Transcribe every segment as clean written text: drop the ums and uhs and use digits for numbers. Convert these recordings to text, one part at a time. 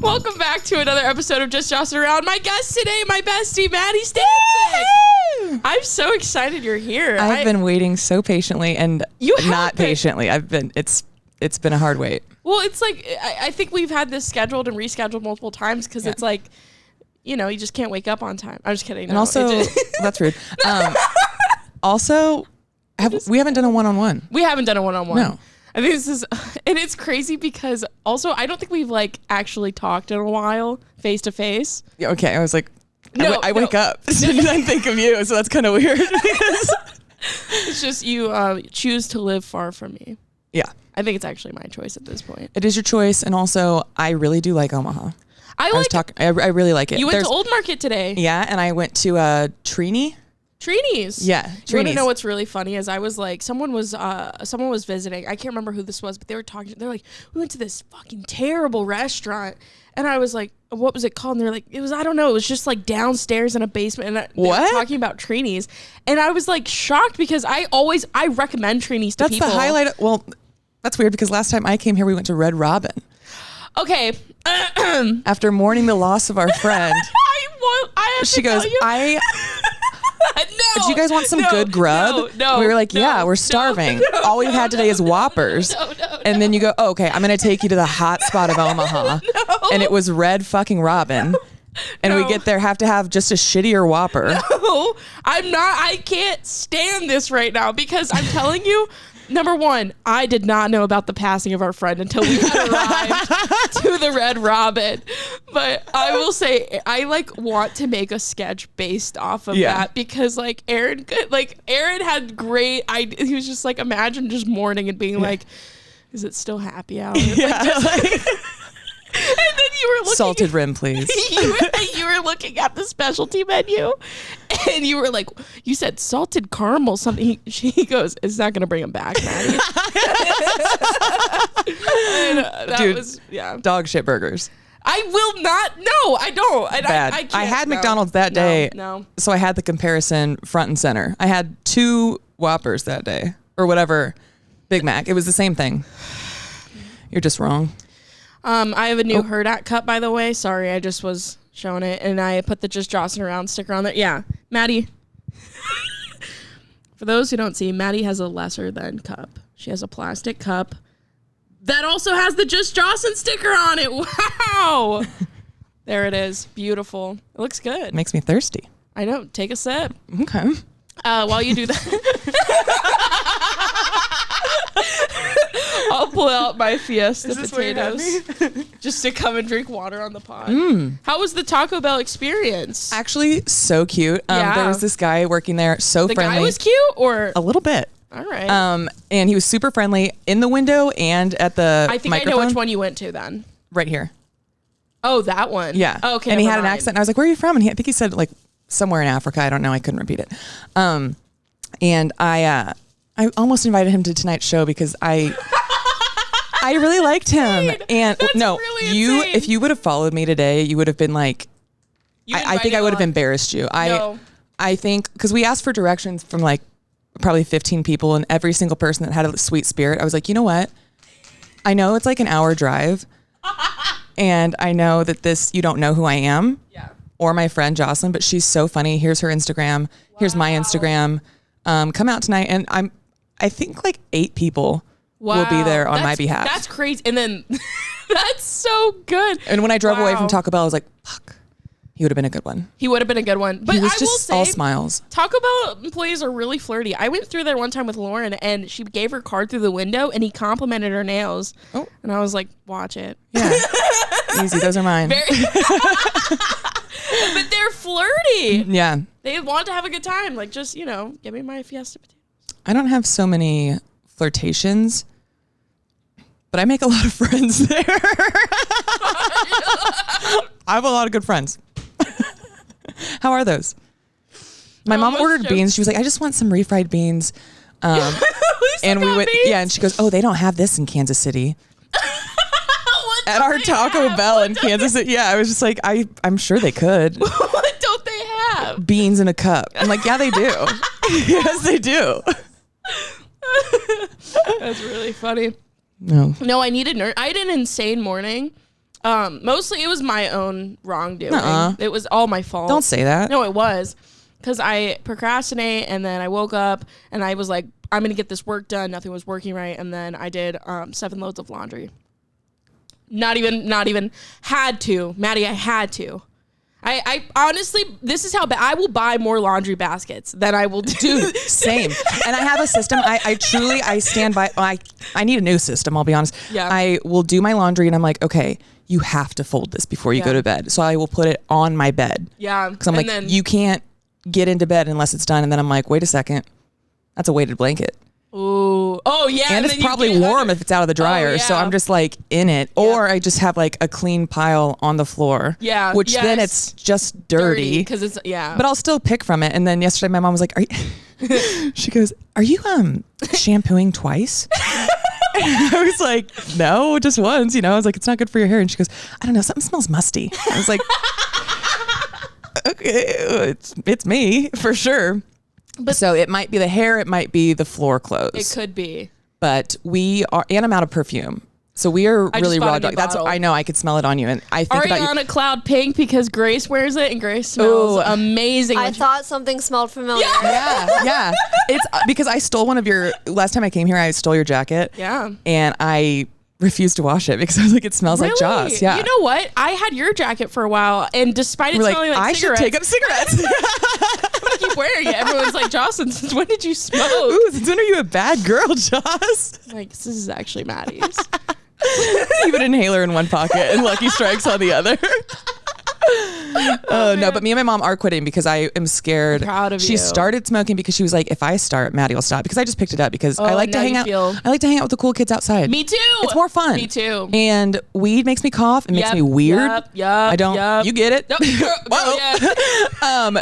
Welcome back to another episode of Just Jossin Around. My guest today, my bestie, Madi Stancic. I'm so excited you're here. I've been waiting so patiently and patiently. It's been a hard wait. Well, it's like, I think we've had this scheduled and rescheduled multiple times because it's like, you know, you just can't wake up on time. I'm just kidding. And also, that's rude. Also, we haven't done a one-on-one. We haven't done a one-on-one. No. I think this is, and it's crazy because also I don't think we've like actually talked in a while face to face. Yeah, okay, I was like, I wake up and then think of you, so that's kind of weird. It's just you choose to live far from me. Yeah. I think it's actually my choice at this point. It is your choice, and also I really do like Omaha. I really like it. You went to Old Market today. Yeah, and I went to Trini's. Yeah, Trini's. You want to know what's really funny is I was like, someone was visiting. I can't remember who this was, but they were talking. They're like, we went to this fucking terrible restaurant, and I was like, what was it called? And they're like, it was just like downstairs in a basement. And they were talking about Trini's, and I was like shocked because I recommend Trini's to people. That's the highlight. Well, that's weird because last time I came here, we went to Red Robin. Okay. After mourning the loss of our friend, she goes, No, do you guys want some good grub? No. We were like, yeah, we're starving. All we've had today is Whoppers. And then you go, oh, okay, I'm going to take you to the hot spot of Omaha. And it was Red fucking Robin. And we get there, have to have just a shittier Whopper. No, I'm not. I can't stand this right now because I'm telling you, number one, I did not know about the passing of our friend until we had arrived to the Red Robin. But I will say, I want to make a sketch based off of that because Aaron had great ideas. He was just like, imagine just mourning and being like, is it still happy hour? And then you were looking salted rim, please. you were looking at the specialty menu, and you were like, you said salted caramel something. He goes, it's not going to bring him back, Madi. Dog shit burgers. I will not. No, I don't. Bad. I can't. I had McDonald's that day. No. So I had the comparison front and center. I had 2 Whoppers that day, or whatever, Big Mac. It was the same thing. You're just wrong. I have a new Herdat cup, by the way. Sorry, I just was showing it, and I put the Just Jossin Around sticker on there. Yeah, Madi. For those who don't see, Madi has a lesser than cup. She has a plastic cup that also has the Just Jossin sticker on it. Wow. There it is. Beautiful. It looks good. Makes me thirsty. I know. Take a sip. Okay. While you do that. I'll pull out my Fiesta potatoes just to come and drink water on the pod. How was the Taco Bell experience? Actually, so cute. There was this guy working there, so friendly. The guy was cute, or a little bit. All right. And he was super friendly in the window and at the I think microphone. I know which one you went to then. Right here. Oh, that one. Yeah. Oh, okay. And he had an accent. And I was like, where are you from? And I think he said like somewhere in Africa. I don't know. I couldn't repeat it. And I almost invited him to tonight's show because I really liked him. And really if you would have followed me today, you would have been like, I think I would have embarrassed you. I think because we asked for directions from like probably 15 people, and every single person that had a sweet spirit, I was like, you know what? I know it's like an hour drive, and I know that you don't know who I am or my friend Joslyne, but she's so funny. Here's her Instagram. Wow. Here's my Instagram. Come out tonight, and I think like 8 people will be there on my behalf. That's crazy. And then that's so good. And when I drove away from Taco Bell, I was like, fuck. He would have been a good one. He would have been a good one. But he was I just will say, all smiles. Taco Bell employees are really flirty. I went through there one time with Lauren, and she gave her card through the window, and he complimented her nails. Oh. And I was like, watch it. Yeah. Easy. Those are mine. But they're flirty. Yeah. They want to have a good time. Like, just, give me my Fiesta potatoes. I don't have so many flirtations, but I make a lot of friends there. I have a lot of good friends. How are those? My mom ordered beans. She was like, I just want some refried beans. And we went, and she goes, oh, they don't have this in Kansas City. At our Taco Bell in Kansas City. Yeah, I was just like, I'm sure they could. What don't they have? Beans in a cup. I'm like, yeah, they do. Yes, they do. That's really funny. No, I needed I had an insane morning. Mostly it was my own wrongdoing. It was all my fault. Don't say that. No, it was. Because I procrastinate, and then I woke up, and I was like, I'm going to get this work done. Nothing was working right. And then I did 7 loads of laundry. Not even had to. Maddie, I had to. I honestly, this is how bad. I will buy more laundry baskets than I will do. Dude, same. And I have a system. I truly stand by. I need a new system, I'll be honest. Yeah. I will do my laundry and I'm like, okay, you have to fold this before you go to bed. So I will put it on my bed. Yeah. Because I'm like, you can't get into bed unless it's done. And then I'm like, wait a second. That's a weighted blanket. Ooh. Oh, yeah. And it's probably warm if it's out of the dryer. Oh, yeah. So I'm just like in it. Yeah. Or I just have like a clean pile on the floor. Yeah. Which then it's just dirty. Because it's, But I'll still pick from it. And then yesterday my mom was like, she goes, are you shampooing twice? And I was like, no, just once. I was like, it's not good for your hair. And she goes, I don't know, something smells musty. I was like, okay, it's me for sure. But so it might be the hair, it might be the floor clothes. It could be. But we are, and I'm out of perfume. So we are really raw dog. That's I know I could smell it on you, and I think about you. Ariana Cloud Pink because Grace wears it, and Grace smells amazing. I thought something smelled familiar. Yeah. It's because I stole one of your last time I came here. I stole your jacket. Yeah, and I refused to wash it because I was like, it smells like Joss. Yeah. You know what? I had your jacket for a while, and despite it smelling like I cigarettes, should take up cigarettes. I'm gonna keep wearing it. Everyone's like, Jossin, since when did you smoke? Ooh, since when are you a bad girl, Joss? Like, this is actually Maddie's. Keep an inhaler in one pocket and Lucky Strikes on the other. Oh no, but me and my mom are quitting because I am scared. I'm proud of she you. started smoking because she was like, if I start, Maddie will stop. Because I just picked it up because I like to hang out. I like to hang out with the cool kids outside. Me too. It's more fun. Me too. And weed makes me cough. It makes me weird. I don't. You get it. Whoa.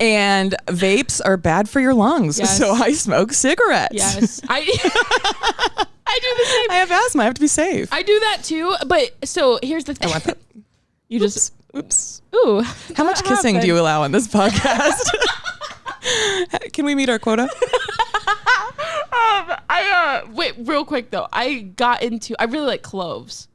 And vapes are bad for your lungs. Yes. So I smoke cigarettes. Yes. I do the same. I have asthma. I have to be safe. I do that too. But so here's the thing. I want that. You just. Oops. Ooh. How much kissing do you allow on this podcast? Can we meet our quota? Wait, real quick though. I really like cloves.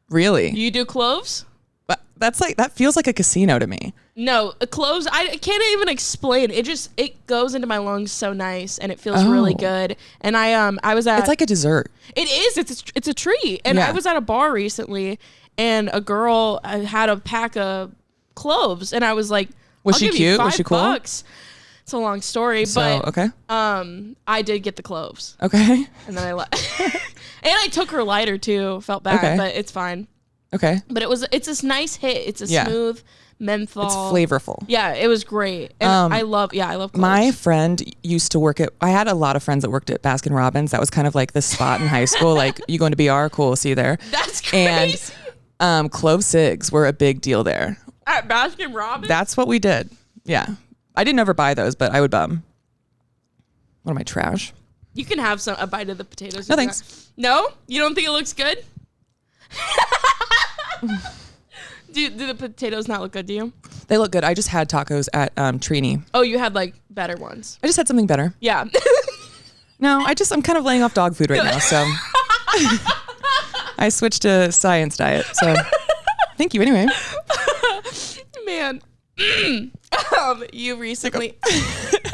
Really? You do cloves? But that feels like a casino to me. No, cloves, I can't even explain. It goes into my lungs so nice and it feels really good. And I was at. It's like a dessert. It is. It's a treat. And I was at a bar recently and a girl had a pack of cloves and I was like, was she cute? Was she cool? $5. It's a long story, but okay. I did get the cloves. Okay. And then I left. And I took her lighter too. Felt bad, but it's fine. Okay. But it's this nice hit. It's a smooth menthol. It's flavorful. Yeah, it was great. And I love cloves. My friend used to work I had a lot of friends that worked at Baskin Robbins. That was kind of like the spot in high school. Like, you going to BR? Cool, see you there. That's crazy. And clove cigs were a big deal there. At Baskin Robbins? That's what we did. Yeah. I didn't ever buy those, but I would buy them. What am I, trash? You can have a bite of the potatoes. No, thanks. No? You don't think it looks good? Do the potatoes not look good to you? They look good. I just had tacos at Trini. Oh, you had like better ones. I just had something better. Yeah. No, I'm kind of laying off dog food right now, so I switched to science diet. So thank you anyway. Man. You recently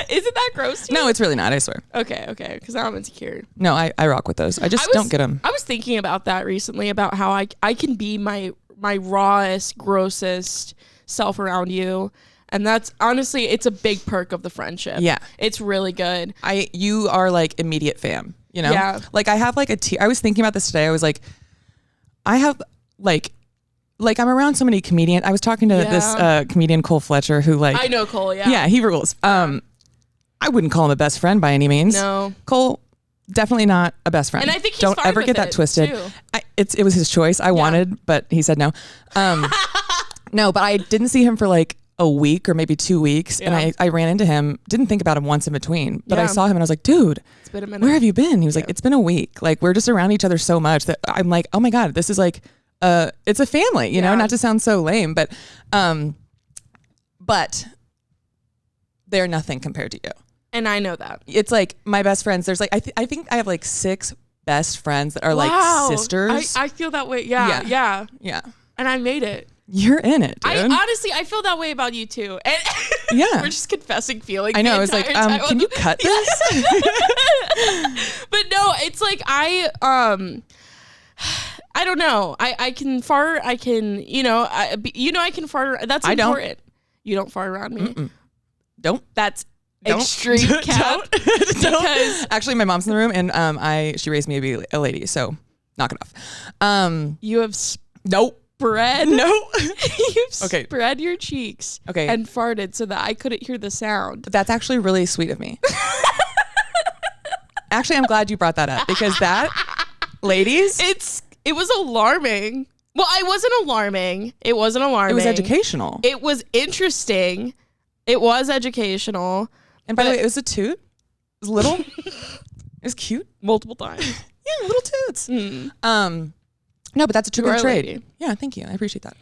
isn't that gross to you? No, it's really not, I swear. Okay, because I'm insecure. No, I rock with those. I don't get them. I was thinking about that recently, about how I can be my rawest, grossest self around you. And that's honestly, it's a big perk of the friendship. Yeah. It's really good. You are like immediate fam, you know? Yeah. Like I have like I was thinking about this today. I was like, I have like I'm around so many comedians. I was talking to this comedian, Cole Fletcher, who I know Cole, yeah. Yeah, he rules. I wouldn't call him a best friend by any means. No. Cole, definitely not a best friend. And I think he's Don't fine ever with get that twisted. Too. It was his choice. I wanted, but he said no. No, but I didn't see him for like a week or maybe 2 weeks. Yeah. And I ran into him, didn't think about him once in between, but I saw him and I was like, dude, it's been a minute. Where have you been? He was like, it's been a week. Like, we're just around each other so much that I'm like, oh my God, this is like, it's a family, you know, not to sound so lame, but they're nothing compared to you. And I know that. It's like my best friends. There's like, I think I have like 6 best friends that are like sisters. I feel that way. Yeah. And I made it. You're in it, dude. I feel that way about you too. And we're just confessing feelings. I know. I was like, can you cut this? But no, it's like I don't know. I can fart. I can, I can fart. That's important. You don't fart around me. Mm-mm. Don't. That's extreme cap. Don't. Actually, my mom's in the room, and she raised me to be a lady, so knock it off. You have nope. Spread. No. You've spread your cheeks. Okay. And farted so that I couldn't hear the sound. But that's actually really sweet of me. Actually, I'm glad you brought that up because that, ladies, it was alarming. Well, it wasn't alarming. It wasn't alarming. It was educational. It was interesting. It was educational. And by the way, it was a toot. It was little. It was cute. Multiple times. Yeah, little toots. Mm. No, but that's a true trade. Lady. Yeah, thank you. I appreciate that.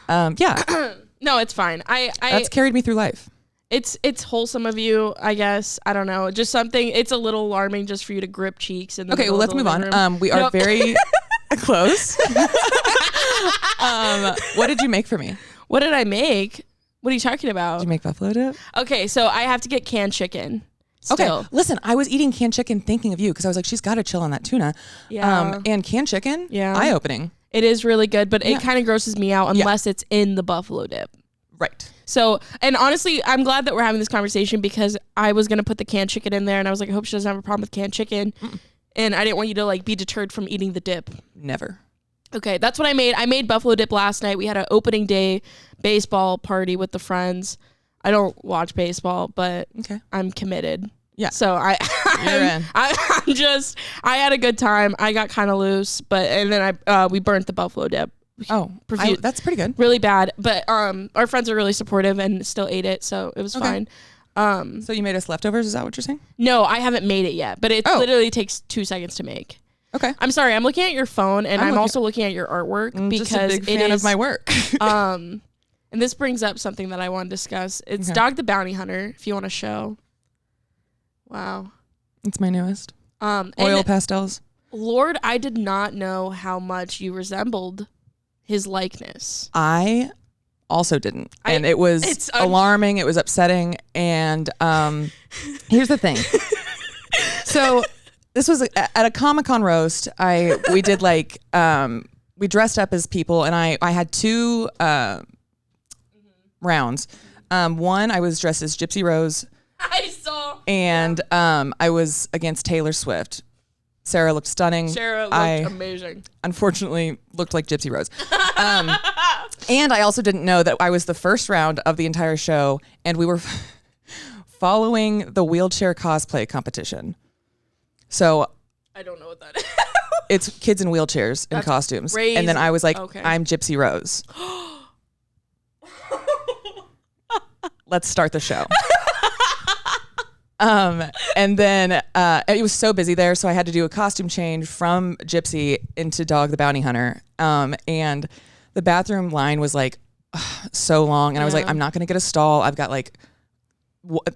Yeah. No, it's fine. That's carried me through life. It's wholesome of you, I guess. I don't know. Just something. It's a little alarming just for you to grip cheeks. Okay, well, let's move on. We are very close. What did you make for me? What did I make? What are you talking about? Did you make buffalo dip? Okay, so I have to get canned chicken. Still. Okay, listen, I was eating canned chicken thinking of you because I was like, she's got to chill on that tuna. Yeah. And canned chicken, eye-opening. It is really good, but it kind of grosses me out unless it's in the buffalo dip. Right. So, and honestly, I'm glad that we're having this conversation because I was going to put the canned chicken in there and I was like, I hope she doesn't have a problem with canned chicken. And I didn't want you to like be deterred from eating the dip. Never. Okay, that's what I made. I made buffalo dip last night. We had an opening day baseball party with the friends. I don't watch baseball, but I'm committed. Yeah. So I had a good time. I got kind of loose, and then we burnt the buffalo dip. Oh, that's pretty good. Really bad, but our friends are really supportive and still ate it, so it was fine. So you made us leftovers? Is that what you're saying? No, I haven't made it yet, but it literally takes 2 seconds to make. Okay. I'm sorry. I'm looking at your phone, and I'm also looking at your artwork because just a big fan of my work. And this brings up something that I want to discuss. It's Dog the Bounty Hunter. If you want to show. Wow. It's my newest. Oil pastels. Lord, I did not know how much you resembled his likeness. I also didn't. And it was alarming. It was upsetting. And here's the thing. So this was at a Comic-Con roast. We did we dressed up as people, and I had 2 rounds. One, I was dressed as Gypsy Rose. I saw. And I was against Taylor Swift. Sarah looked stunning. Sarah looked amazing. Unfortunately, looked like Gypsy Rose. And I also didn't know that I was the first round of the entire show, and we were following the wheelchair cosplay competition. So I don't know what that is. It's kids in wheelchairs in costumes. Crazy. And then I was like, I'm Gypsy Rose. Let's start the show. And then it was so busy there, so I had to do a costume change from Gypsy into Dog the Bounty Hunter. And the bathroom line was like so long, and I was like, I'm not gonna get a stall. I've got like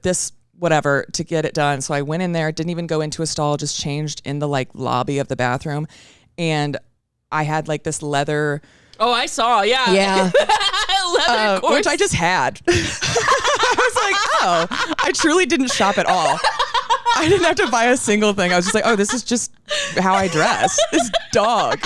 this whatever to get it done. So I went in there, didn't even go into a stall, just changed in the like lobby of the bathroom, and I had like this leather. Oh, I saw, yeah. Leather which I just had. I was like, oh, I truly didn't shop at all. I didn't have to buy a single thing. I was just like, oh, this is just how I dress. This dog.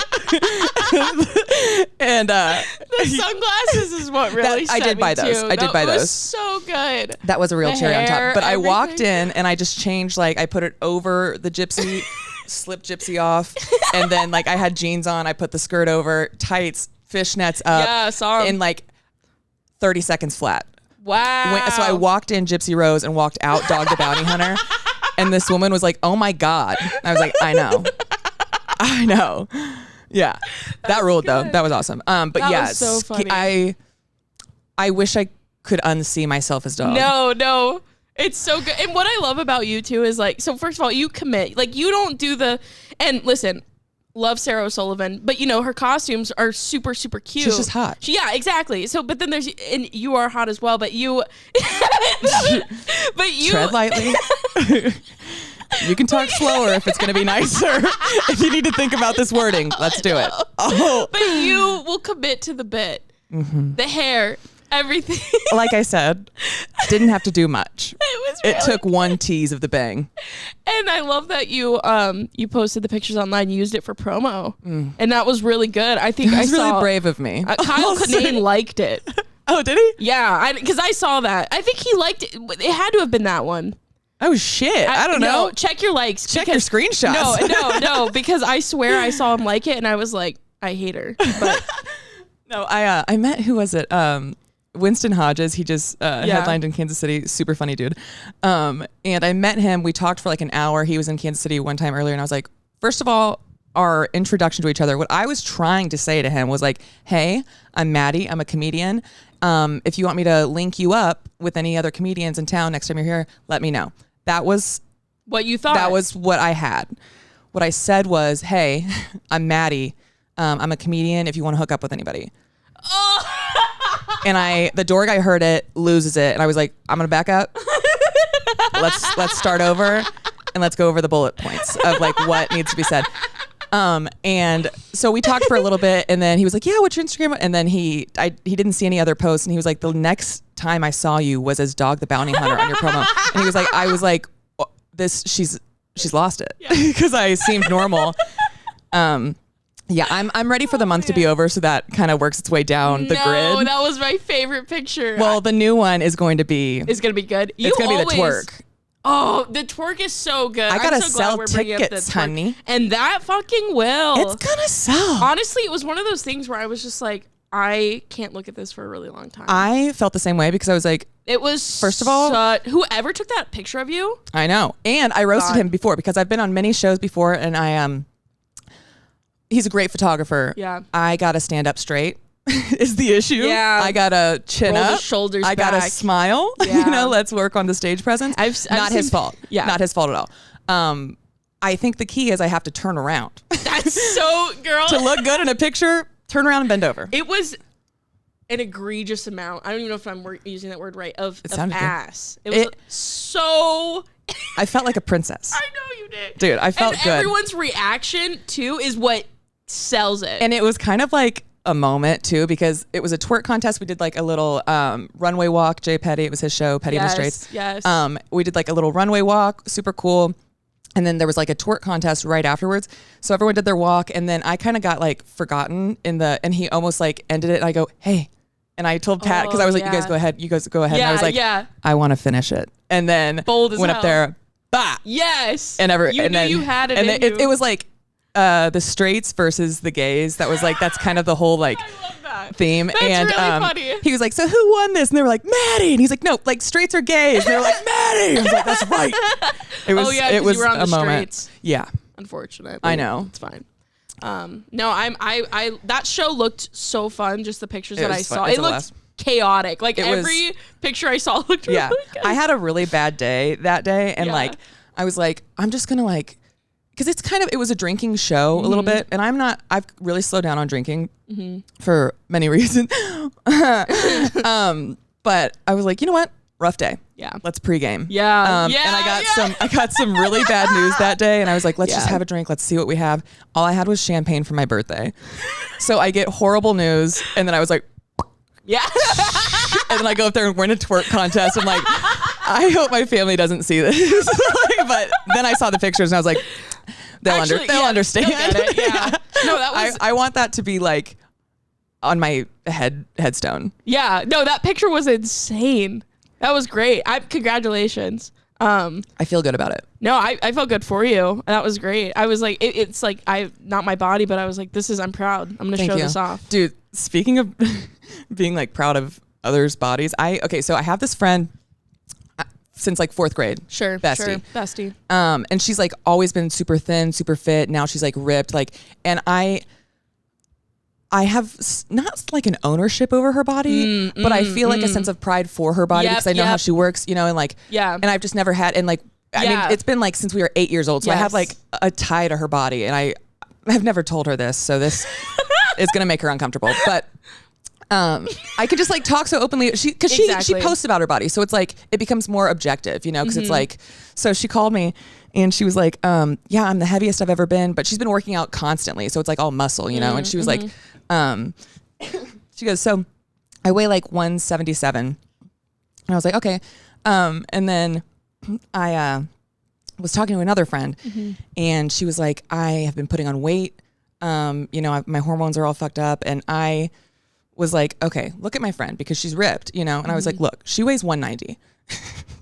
And the sunglasses is what really I did buy those. I did buy those. Was so good. That was a real cherry on top. But everything. I walked in and I just changed, like I put it over the Gypsy, slipped Gypsy off, and then like I had jeans on. I put the skirt over, tights, fishnets up. Yeah, I saw 'em. In like 30 seconds flat. Wow. So I walked in Gypsy Rose and walked out Dog the Bounty Hunter. And this woman was like, oh my God. I was like, I know. I know. Yeah. That ruled though. That was awesome. But that yeah, was so funny. I wish I could unsee myself as dog. No. It's so good. And what I love about you too is like, so first of all, you commit. Like you don't do and listen, love Sarah O'Sullivan, but you know, her costumes are super, super cute. She's just hot. Yeah, exactly. So, but then and you are hot as well, but you, tread lightly. You can talk slower if it's going to be nicer. If you need to think about this wording, let's do it. Oh, but you will commit to the bit. The hair, everything. Like I said, didn't have to do much. It took one tease of the bang. And I love that you posted the pictures online. You used it for promo, and that was really good. I think it was really brave of me. Kyle Kinane liked it. Oh, did he? Yeah, because I saw that. I think he liked it. It had to have been that one. Oh shit! I don't know. Check your likes. Check your screenshots. No, because I swear I saw him like it, and I was like, I hate her. But no, I met, who was it? Winston Hodges. He just headlined in Kansas City. Super funny dude. And I met him. We talked for like an hour. He was in Kansas City one time earlier, and I was like, first of all, our introduction to each other. What I was trying to say to him was like, hey, I'm Madi. I'm a comedian. If you want me to link you up with any other comedians in town next time you're here, let me know. That was what you thought. That was what I had. What I said was, hey, I'm Madi. I'm a comedian if you want to hook up with anybody. Oh. And the door guy heard it, loses it. And I was like, I'm going to back up. Let's start over and let's go over the bullet points of like what needs to be said. And so we talked for a little bit, and then he was like, yeah, what's your Instagram? And then he didn't see any other posts, and he was like, the next time I saw you was as Dog the Bounty Hunter on your promo. And he was like, I was like, oh, she's lost it because I seemed normal. Yeah, I'm ready for the month to be over, so that kind of works its way down the grid. No, that was my favorite picture. Well, the new one is going to be. It's going to be good. It's going to be the twerk. Oh, the twerk is so good. I gotta sell tickets, honey. And that fucking will. It's gonna sell. Honestly, it was one of those things where I was just like, I can't look at this for a really long time. I felt the same way because I was like, it was, first of all, whoever took that picture of you. I know. And I roasted him before because I've been on many shows before, and he's a great photographer. Yeah. I gotta stand up straight. Is the issue. Yeah. I got a chin Roll up. the shoulders I got to smile. Yeah. Let's work on the stage presence. Not his fault. Yeah. Not his fault at all. I think the key is I have to turn around. That's so, girl. To look good in a picture, turn around and bend over. It was an egregious amount. I don't even know if I'm using that word right. Of ass. It was so... I felt like a princess. I know you did. Dude, I felt good. Everyone's reaction, too, is what sells it. And it was kind of like a moment too, because it was a twerk contest. We did like a little runway walk. Jay Petty, it was his show, Petty and the Straits. Yes. We did like a little runway walk, super cool. And then there was like a twerk contest right afterwards. So everyone did their walk, and then I kind of got like forgotten and he almost like ended it, and I go, hey. And I told Pat, because I was like, you guys go ahead. You guys go ahead. And I was like, I want to finish it. And then went up there, bah. Yes. And you knew you had it. And it was like, the straights versus the gays. That was like, that's kind of the whole like theme. That's really funny. He was like, so who won this? And they were like, Madi. And he's like, no, like straights are gays. And they were like, Madi. I was like, that's right. It was, it was you were on a moment. Straights. Yeah. Unfortunately. I know. It's fine. No, I that show looked so fun. Just the pictures that I saw. It looked chaotic. Like every picture I saw looked really good. I had a really bad day that day. And like, I was like, I'm just going to like, because it was a drinking show a little bit, and I've really slowed down on drinking for many reasons. But I was like, you know what? Rough day. Yeah. Let's pregame. Yeah. And I got some really bad news that day, and I was like, let's just have a drink. Let's see what we have. All I had was champagne for my birthday. So I get horrible news, and then I was like, yeah. And then I go up there and win a twerk contest. I'm like, I hope my family doesn't see this. But then I saw the pictures, and I was like, they'll understand. They'll get it. Yeah. No, that was. I want that to be like on my headstone. Yeah. No, that picture was insane. That was great. Congratulations. I feel good about it. No, I felt good for you. That was great. I was like, it's like not my body, but I was like, I'm proud. I'm gonna show this off, dude. Speaking of being like proud of others' bodies, so I have this friend since like 4th grade. Sure. Bestie. And she's like always been super thin, super fit. Now she's like ripped, like, and I have not like an ownership over her body, but I feel like a sense of pride for her body because I know how she works, and like, and I've just never had, and like, I mean, it's been like since we were 8 years old. So I have like a tie to her body, and I've never told her this. So this is going to make her uncomfortable, but I could just like talk so openly. She posts about her body, so it's like it becomes more objective, you know, because it's like. So she called me, and she was like, "Yeah, I'm the heaviest I've ever been," but she's been working out constantly, so it's like all muscle, you know. And she was like, she goes, "So I weigh like 177," and I was like, "Okay," and then I was talking to another friend, and she was like, "I have been putting on weight. You know, my hormones are all fucked up," and I was like, okay, look at my friend because she's ripped, you know? And I was like, look, she weighs 190.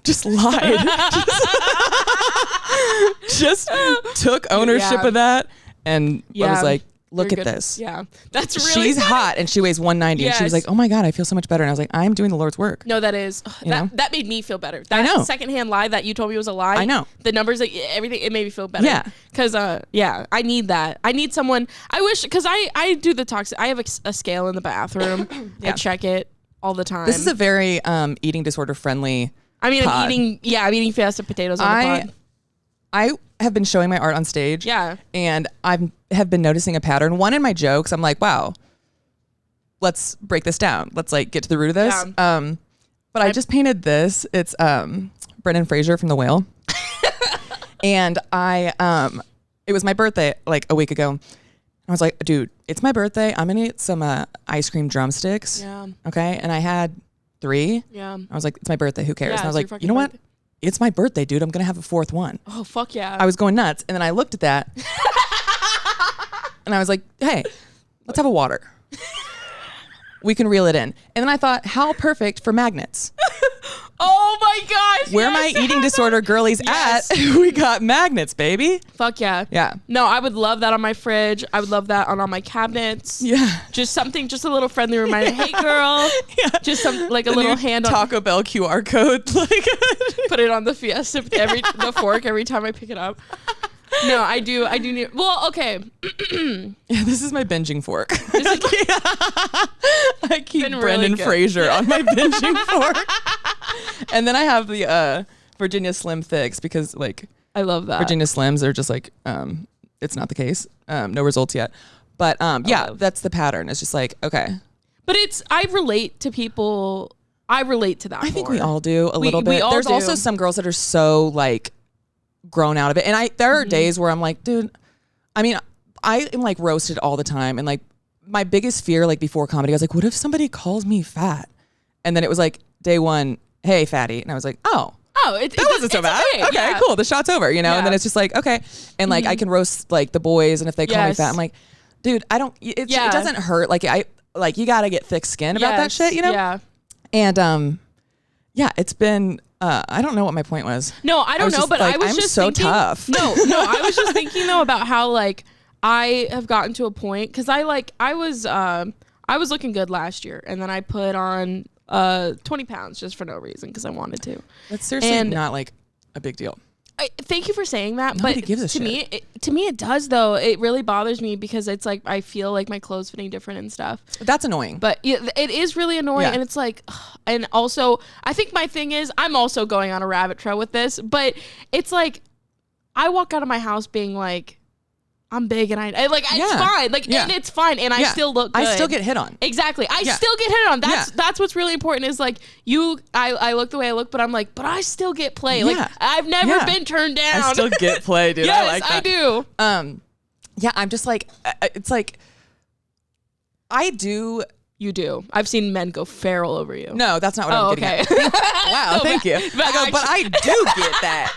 Just lied. just took ownership of that. And I was like, look at this. Yeah. That's really She's hot and she weighs 190. Yes. And she was like, oh my God, I feel so much better. And I was like, I'm doing the Lord's work. No, that is. That made me feel better. That I know. secondhand lie that you told me was a lie. I know. The numbers, everything, it made me feel better. Yeah. Because, I need that. I need someone. I wish, because I do the toxic. I have a scale in the bathroom. I check it all the time. This is a very eating disorder friendly pod. I'm eating fast potatoes on the pod. I have been showing my art on stage. Yeah. And I have been noticing a pattern. One in my jokes, I'm like, wow, let's break this down. Let's like get to the root of this. Yeah. But I just painted this. It's Brendan Fraser from The Whale. And it was my birthday like a week ago. I was like, dude, it's my birthday. I'm gonna eat some ice cream drumsticks. Yeah. Okay. And I had 3. Yeah. I was like, it's my birthday. Who cares? Yeah, and I was like, you know what? It's my birthday, dude. I'm going to have a 4th one. Oh, fuck yeah. I was going nuts. And then I looked at that and I was like, hey, let's have a water. We can reel it in. And then I thought, how perfect for magnets. Oh my gosh. Where my eating disorder girlies at, we got magnets, baby. Fuck yeah. Yeah. No, I would love that on my fridge. I would love that on all my cabinets. Yeah. Just a little friendly reminder. Hey girl. Yeah. Just some like a little hand on Taco Bell QR code. Like put it on the Fiesta the fork every time I pick it up. No, I do need. Well, okay. Yeah, this is my binging fork. I keep Brendan really Fraser on my binging fork, and then I have the Virginia Slim Thicks because like I love that Virginia Slims are just like it's not the case. No results yet, but yeah, that's the pattern. It's just like okay, but I relate to people. I relate to that. I think we all do a little bit. There's also some girls that are so like grown out of it, and there are days where I'm like, dude, I mean, I am like roasted all the time, and like my biggest fear like before comedy, I was like, what if somebody calls me fat? And then it was like day 1, hey fatty, and I was like, that wasn't so bad. Okay, cool, the shot's over, you know. And then it's just like okay, and like I can roast like the boys, and if they call me fat, I'm like, dude, I don't. It doesn't hurt. Like you gotta get thick skin about that shit, you know. Yeah. And yeah, it's been. I don't know what my point was. No, I don't know, but like, I was just so thinking, tough. No, I was just thinking though about how like I have gotten to a point because I was looking good last year, and then I put on 20 pounds just for no reason because I wanted to. That's seriously not like a big deal. Thank you for saying that. Nobody but gives a shit. To me, it does though. It really bothers me because it's like I feel like my clothes fitting different and stuff. That's annoying. But it is really annoying, and it's like, and also I think my thing is I'm also going on a rabbit trail with this, but it's like I walk out of my house being like, I'm big and I like it's fine, like and it's fine, and I still look good. I still get hit on. Exactly, I still get hit on. That's what's really important is like I look the way I look, but I'm like, but I still get play. Like I've never been turned down. I still get play, dude. Yes, I like that. I do. Yeah, I'm just like it's like I do. You do. I've seen men go feral over you. No, that's not what I'm getting at. Wow, thank you. But I do get that.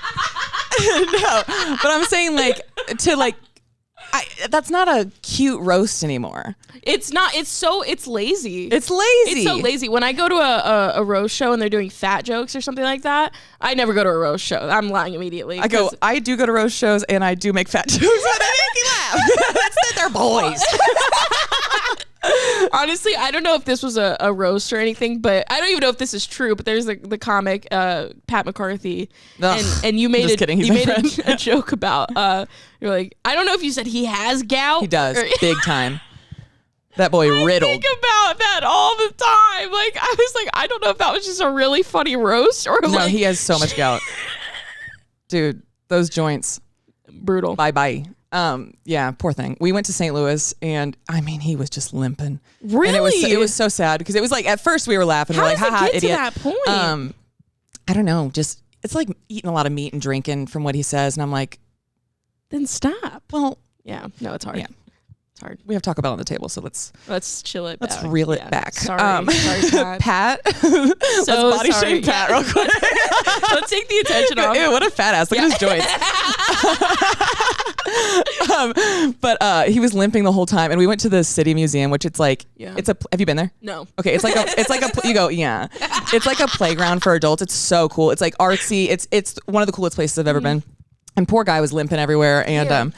No, but I'm saying like to like. That's not a cute roast anymore. It's not. It's lazy. It's lazy. It's so lazy. When I go to a roast show and they're doing fat jokes or something like that, I never go to a roast show. I'm lying immediately. I do go to roast shows and I do make fat jokes. And I make you laugh. That's that they're boys. Honestly, I don't know if this was a roast or anything, but I don't even know if this is true. But there's the comic Pat McCarthy, and you made a joke about you're like, I don't know if you said he has gout. He does big time. That boy riddled. I think about that all the time. Like I was like, I don't know if that was just a really funny roast or no. He has so much gout, dude. Those joints, brutal. Bye. Yeah, poor thing. We went to St. Louis, and I mean, he was just limping. Really? And it was so sad because it was like at first we were laughing. How we're like, does it haha, get idiot. to that point? I don't know. Just it's like eating a lot of meat and drinking from what he says, and I'm like, then stop. well, yeah, no, it's hard. Yeah. It's hard. We have Taco Bell on the table, so let's chill it. Let's reel it back. Sorry, sorry, Pat. So let's body sorry. shame Pat real quick. Let's take the attention off. Ew, what a fat ass! Look at his joints. But he was limping the whole time, and we went to the City Museum, which it's like, have you been there? No. Okay, it's like you go, yeah. It's like a playground for adults. It's so cool. It's like artsy. It's one of the coolest places I've ever been. And poor guy was limping everywhere, and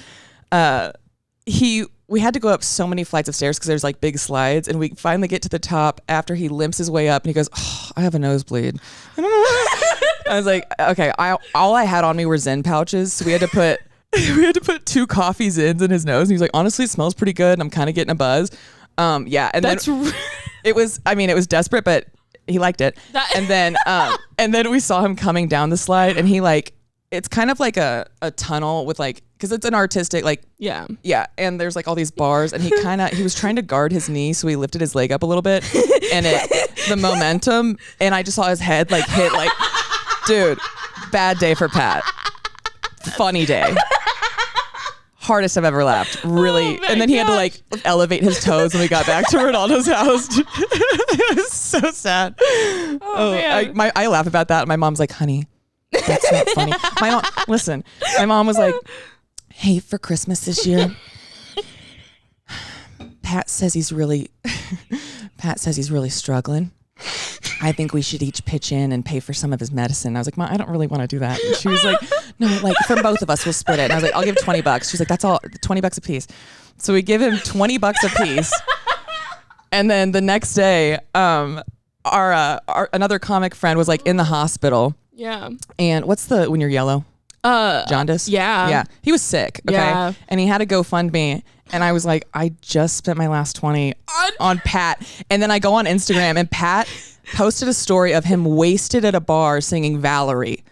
we had to go up so many flights of stairs because there's like big slides, and we finally get to the top after he limps his way up, and he goes, oh, I have a nosebleed. I was like, okay, all I had on me were Zen pouches, so we had to put 2 coffee Zins in his nose, and he's like, honestly, it smells pretty good, and I'm kind of getting a buzz. And then it was desperate, but he liked it. And then we saw him coming down the slide, and he like, it's kind of like a tunnel with like, because it's an artistic like yeah, and there's like all these bars, and he was trying to guard his knee, so he lifted his leg up a little bit, and the momentum, and I just saw his head like hit like, dude, bad day for Pat. Funny day. Hardest I've ever laughed. Really. And then he had to like elevate his toes when we got back to Ronaldo's house. It was so sad. Man. I laugh about that. My mom's like, honey, that's not funny. My mom was like, hey, for Christmas this year, Pat says he's really struggling. I think we should each pitch in and pay for some of his medicine. I was like, Mom, I don't really want to do that. And she was like, no, like for both of us, we'll split it. And I was like, I'll give $20. She's like, that's all, $20 a piece. So we give him $20 a piece. And then the next day, our another comic friend was like in the hospital. Yeah. And what's when you're yellow? Jaundice? Yeah. He was sick. Okay. Yeah. And he had to GoFundMe. And I was like, I just spent my last 20 on Pat. And then I go on Instagram, and Pat posted a story of him wasted at a bar singing Valerie.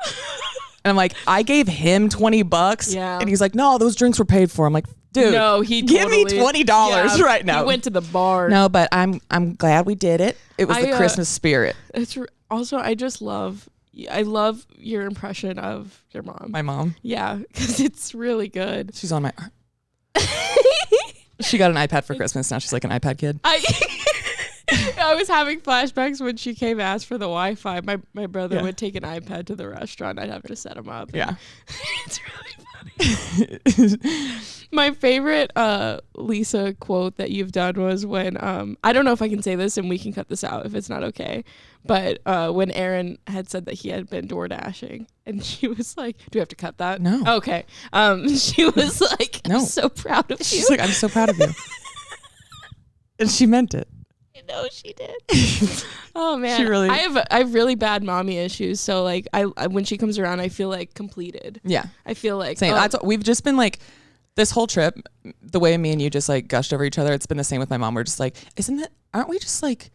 And I'm like, I gave him $20. Yeah. And he's like, no, those drinks were paid for. I'm like, dude, no, give me $20 right now. He went to the bar. No, but I'm glad we did it. It was the Christmas spirit. It's also, I love your impression of your mom. My mom? Yeah, because it's really good. She's on my arm. She got an iPad for Christmas. Now she's like an iPad kid. I was having flashbacks when she came to ask for the Wi-Fi. My brother would take an iPad to the restaurant. I'd have to set him up. Yeah. It's really funny. My favorite Lisa quote that you've done was when, I don't know if I can say this and we can cut this out if it's not okay, but when Aaron had said that he had been door dashing, and she was like, do we have to cut that? No. Okay. She was like, I'm so proud of you. She's like, I'm so proud of you. And she meant it. I know she did. Oh man, I have really bad mommy issues. So like, I when she comes around, I feel like completed. Yeah, I feel like same. We've just been like this whole trip, the way me and you just like gushed over each other. It's been the same with my mom. We're just like, aren't we just like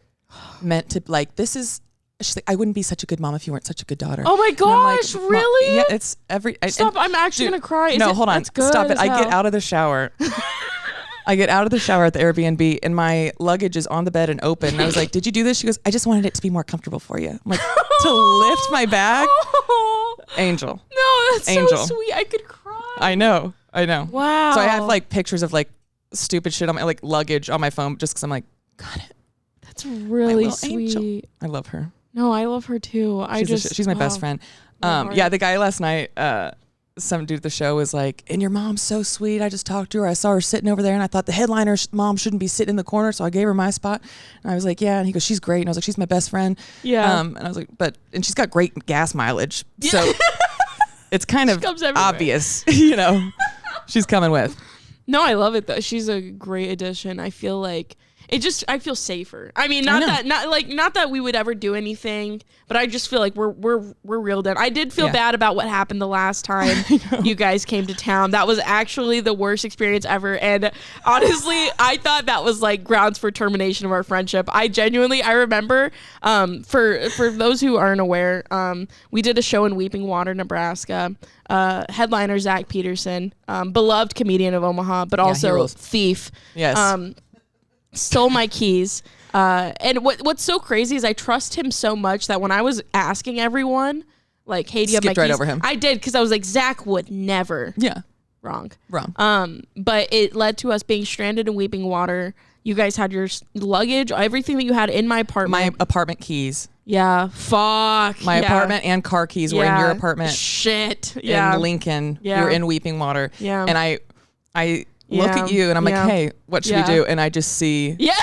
meant to like this is? She's like, I wouldn't be such a good mom if you weren't such a good daughter. Oh my gosh, like, really? Yeah, it's every. Stop! I'm actually gonna cry. Hold on. Stop it! I get out of the shower. I get out of the shower at the Airbnb, and my luggage is on the bed and open. And I was like, did you do this? She goes, I just wanted it to be more comfortable for you. I'm like, to lift my bag? Angel. No, that's Angel. So sweet. I could cry. I know. Wow. So I have like pictures of like stupid shit on my like luggage on my phone just because I'm like, got it. That's really sweet. Angel. I love her. No, I love her too. She's my best friend. The guy last night, some dude at the show was like, and your mom's so sweet. I just talked to her. I saw her sitting over there, and I thought the headliner's mom shouldn't be sitting in the corner, so I gave her my spot. And I was like, yeah. And he goes, she's great. And I was like, she's my best friend. Yeah. And I was like, and she's got great gas mileage. Yeah. So it's kind of obvious, she's coming with. No, I love it though. She's a great addition. I feel like, I feel safer. I mean, not that we would ever do anything, but I just feel like we're real done. I did feel bad about what happened the last time you guys came to town. That was actually the worst experience ever. And honestly, I thought that was like grounds for termination of our friendship. I remember, for those who aren't aware, we did a show in Weeping Water, Nebraska. Headliner Zach Peterson, beloved comedian of Omaha, but also thief. Yes. Stole my keys. And what's so crazy is I trust him so much that when I was asking everyone, like, hey, do you have my keys? Right over him. I did, because I was like, Zach would never. Yeah. Wrong. But it led to us being stranded in Weeping Water. You guys had your luggage, everything that you had in my apartment. My apartment keys. Yeah. Fuck. My apartment and car keys were in your apartment. Shit. Yeah. In Lincoln. Yeah. You're in Weeping Water. Yeah. And I look at you and I'm like, hey, what should we do? And I just see. Yeah.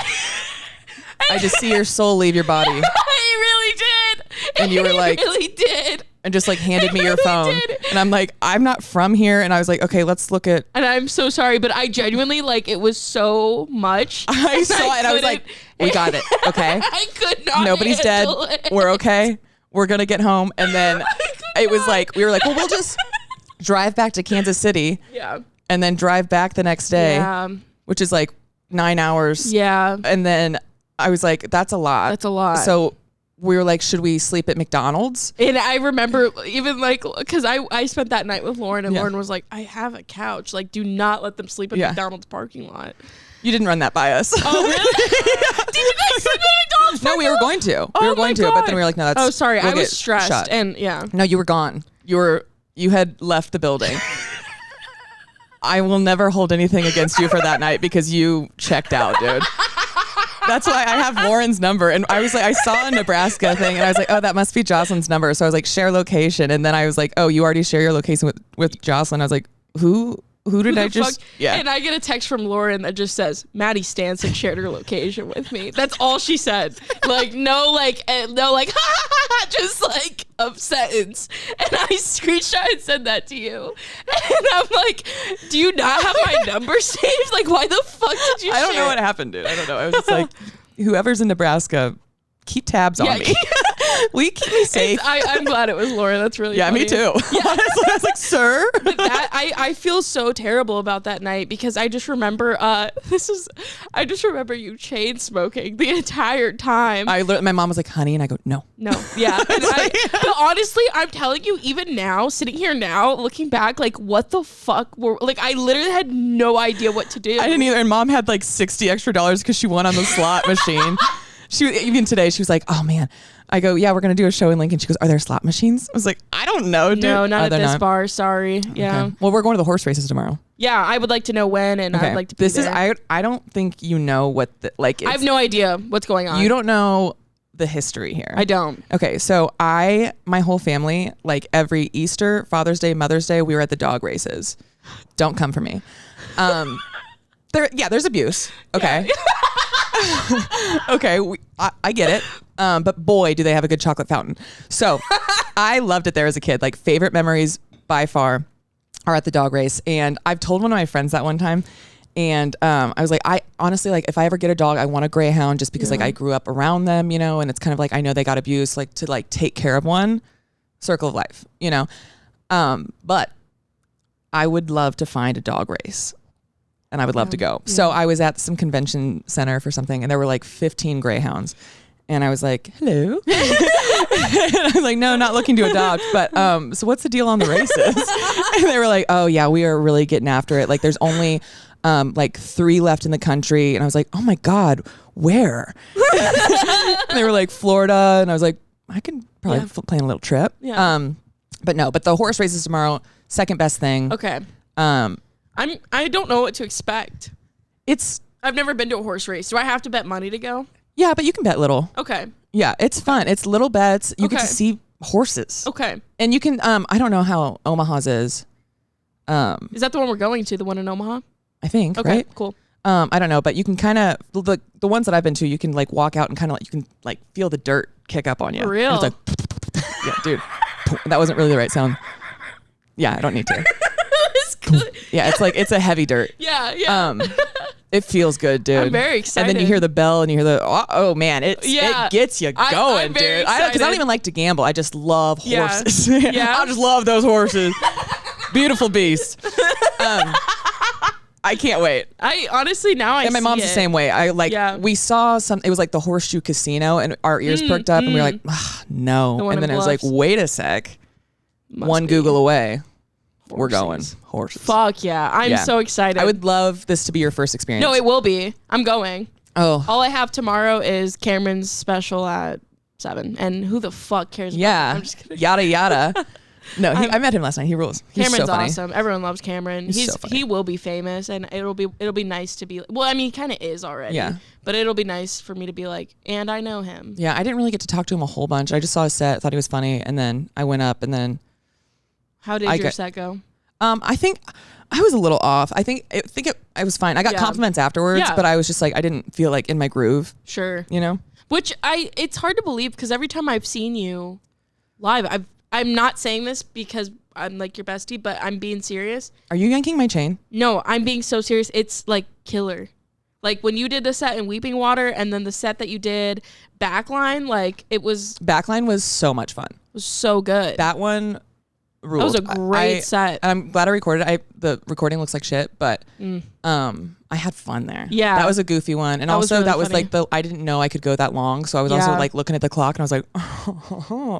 I just see your soul leave your body. He really did. And you were like. He really did. And just like handed me your phone. And I'm like, I'm not from here. And I was like, okay, let's look at. And I'm so sorry, but I genuinely, like, it was so much. I saw it and I was like, we got it. Okay. I could not. Nobody's dead. We're okay. We're going to get home. And then it was like, we were like, well, we'll just drive back to Kansas City. Yeah. And then drive back the next day. Yeah. Which is like 9 hours. Yeah. And then I was like, that's a lot. That's a lot. So we were like, should we sleep at McDonald's? And I remember even like, because I spent that night with Lauren, and Lauren was like, I have a couch. Like, do not let them sleep at McDonald's parking lot. You didn't run that by us. Oh, really? Did you guys sleep at McDonald's? No, we were going to. We were going to, but then we were like, no, that's. Oh, sorry. We'll I was stressed. Shut. And yeah. No, you were gone. You had left the building. I will never hold anything against you for that night because you checked out, dude. That's why I have Lauren's number. And I was like, I saw a Nebraska thing and I was like, oh, that must be Joslyne's number. So I was like, share location. And then I was like, oh, you already share your location with Joslyne. I was like, who did I just? Yeah. And I get a text from Lauren that just says, Madi Stancic shared her location with me. That's all she said. Like, just like a sentence. And I screenshot and sent that to you. And I'm like, do you not have my number saved? Like, why the fuck did you I don't know what happened, dude. I don't know. I was just like, whoever's in Nebraska, keep tabs on me. Will you keep me safe? I'm glad it was Laura. That's really funny. Me too. Yeah. Honestly, I was like, sir. But I feel so terrible about that night because I just remember you chain smoking the entire time. My mom was like, honey, and I go, no. Yeah. But honestly, I'm telling you, even now, sitting here now, looking back, like, what the fuck I literally had no idea what to do. I didn't either. And mom had like $60 extra because she won on the slot machine. Even today, she was like, oh man. I go, yeah, we're going to do a show in Lincoln. She goes, are there slot machines? I was like, I don't know, dude. No, not at this bar. Sorry. Yeah. Okay. Well, we're going to the horse races tomorrow. Yeah, I would like to know when, and I'd like to be there. I don't think you know what I have no idea what's going on. You don't know the history here. I don't. Okay, so my whole family, like every Easter, Father's Day, Mother's Day, we were at the dog races. Don't come for me. There's abuse. Okay. Yeah. Okay, I get it. But boy, do they have a good chocolate fountain. So I loved it there as a kid. Like, favorite memories by far are at the dog race. And I've told one of my friends that one time. And I was like, I honestly, like, if I ever get a dog, I want a greyhound just because like I grew up around them, you know, and it's kind of like, I know they got abused, like to like take care of one. Circle of life, you know. But I would love to find a dog race. And I would love to go. Yeah. So I was at some convention center for something and there were like 15 greyhounds. And I was like, hello. And I was like, no, not looking to adopt. But so what's the deal on the races? And they were like, oh yeah, we are really getting after it. Like, there's only like 3 left in the country. And I was like, oh my God, where? And they were like, Florida. And I was like, I can probably plan a little trip. Yeah. But the horse races tomorrow, second best thing. Okay. I don't know what to expect. I've never been to a horse race. Do I have to bet money to go? Yeah, but you can bet little. Okay. Yeah, it's fun. It's little bets. You get to see horses. Okay. And you can, I don't know how Omaha's is. Is that the one we're going to, the one in Omaha? I think, okay, right? Cool. I don't know, but you can kind of, the ones that I've been to, you can like walk out and kind of like, you can like feel the dirt kick up on you. For real? And it's like, yeah, dude, that wasn't really the right sound. Yeah, I don't need to. It's good. Yeah, it's like, it's a heavy dirt. Yeah. It feels good, dude. I'm very excited. And then you hear the bell and you hear the, oh man, it gets you going, dude. Because I don't even like to gamble. I just love horses. Yeah. I just love those horses. Beautiful beast. I can't wait. I honestly and my mom's the same way. We saw it was like the Horseshoe Casino and our ears perked up and we were like, no. And then it was like, wait a sec. One Google away. Horses. We're going. Horses. Fuck yeah. I'm so excited. I would love this to be your first experience. No, it will be. I'm going. Oh. All I have tomorrow is Cameron's special at 7. And who the fuck cares about that? I'm just kidding. Yada, yada. No, I met him last night. He rules. He's Cameron's so funny. awesome. Everyone loves Cameron. He's so funny. He will be famous, and it'll be nice to be. Well, I mean, he kind of is already. Yeah. But it'll be nice for me to be like, and I know him. Yeah, I didn't really get to talk to him a whole bunch. I just saw his set, thought he was funny, and then I went up, and then. How did your set go? I think I was a little off. I think I was fine. I got compliments afterwards, but I was just like, I didn't feel like in my groove. Sure. You know. Which it's hard to believe because every time I've seen you live, I'm not saying this because I'm like your bestie, but I'm being serious. Are you yanking my chain? No, I'm being so serious. It's like killer. Like when you did the set in Weeping Water and then the set that you did Backline, like it was... Backline was so much fun. It was so good. That one ruled. That was a great set. I'm glad I recorded it. The recording looks like shit, but I had fun there. Yeah. That was a goofy one. And also that was like I didn't know I could go that long. So I was also like looking at the clock and I was like,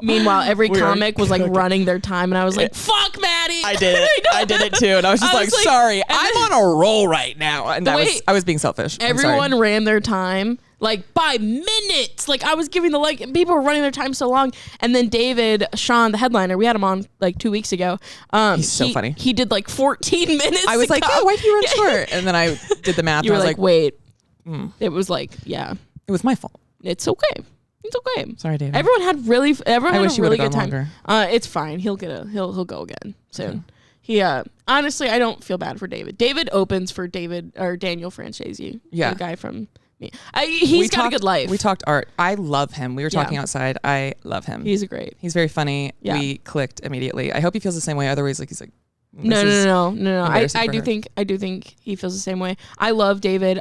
Meanwhile, every comic was like running their time and I was like, fuck Madi. I did it. I did it too. And I was just like, sorry, I'm on a roll right now. And I was being selfish. Everyone ran their time like by minutes. Like I was giving people were running their time so long. And then Sean, the headliner, we had him on like 2 weeks ago. He's so funny. He did like 14 minutes. I was like, yeah, why'd he run short? And then I did the math. You were and I was like, wait. It was like, yeah. It was my fault. It's okay. It's okay. Sorry, David. Everyone had a really good time. Longer. It's fine. He'll go again soon. Okay. He honestly, I don't feel bad for David. David opens for Daniel Francesi. Yeah, the guy from me. He's got a good life. We talked art. I love him. We were talking outside. I love him. He's great. He's very funny. Yeah. We clicked immediately. I hope he feels the same way. Otherwise, like he's like. No. I do think he feels the same way. I love David.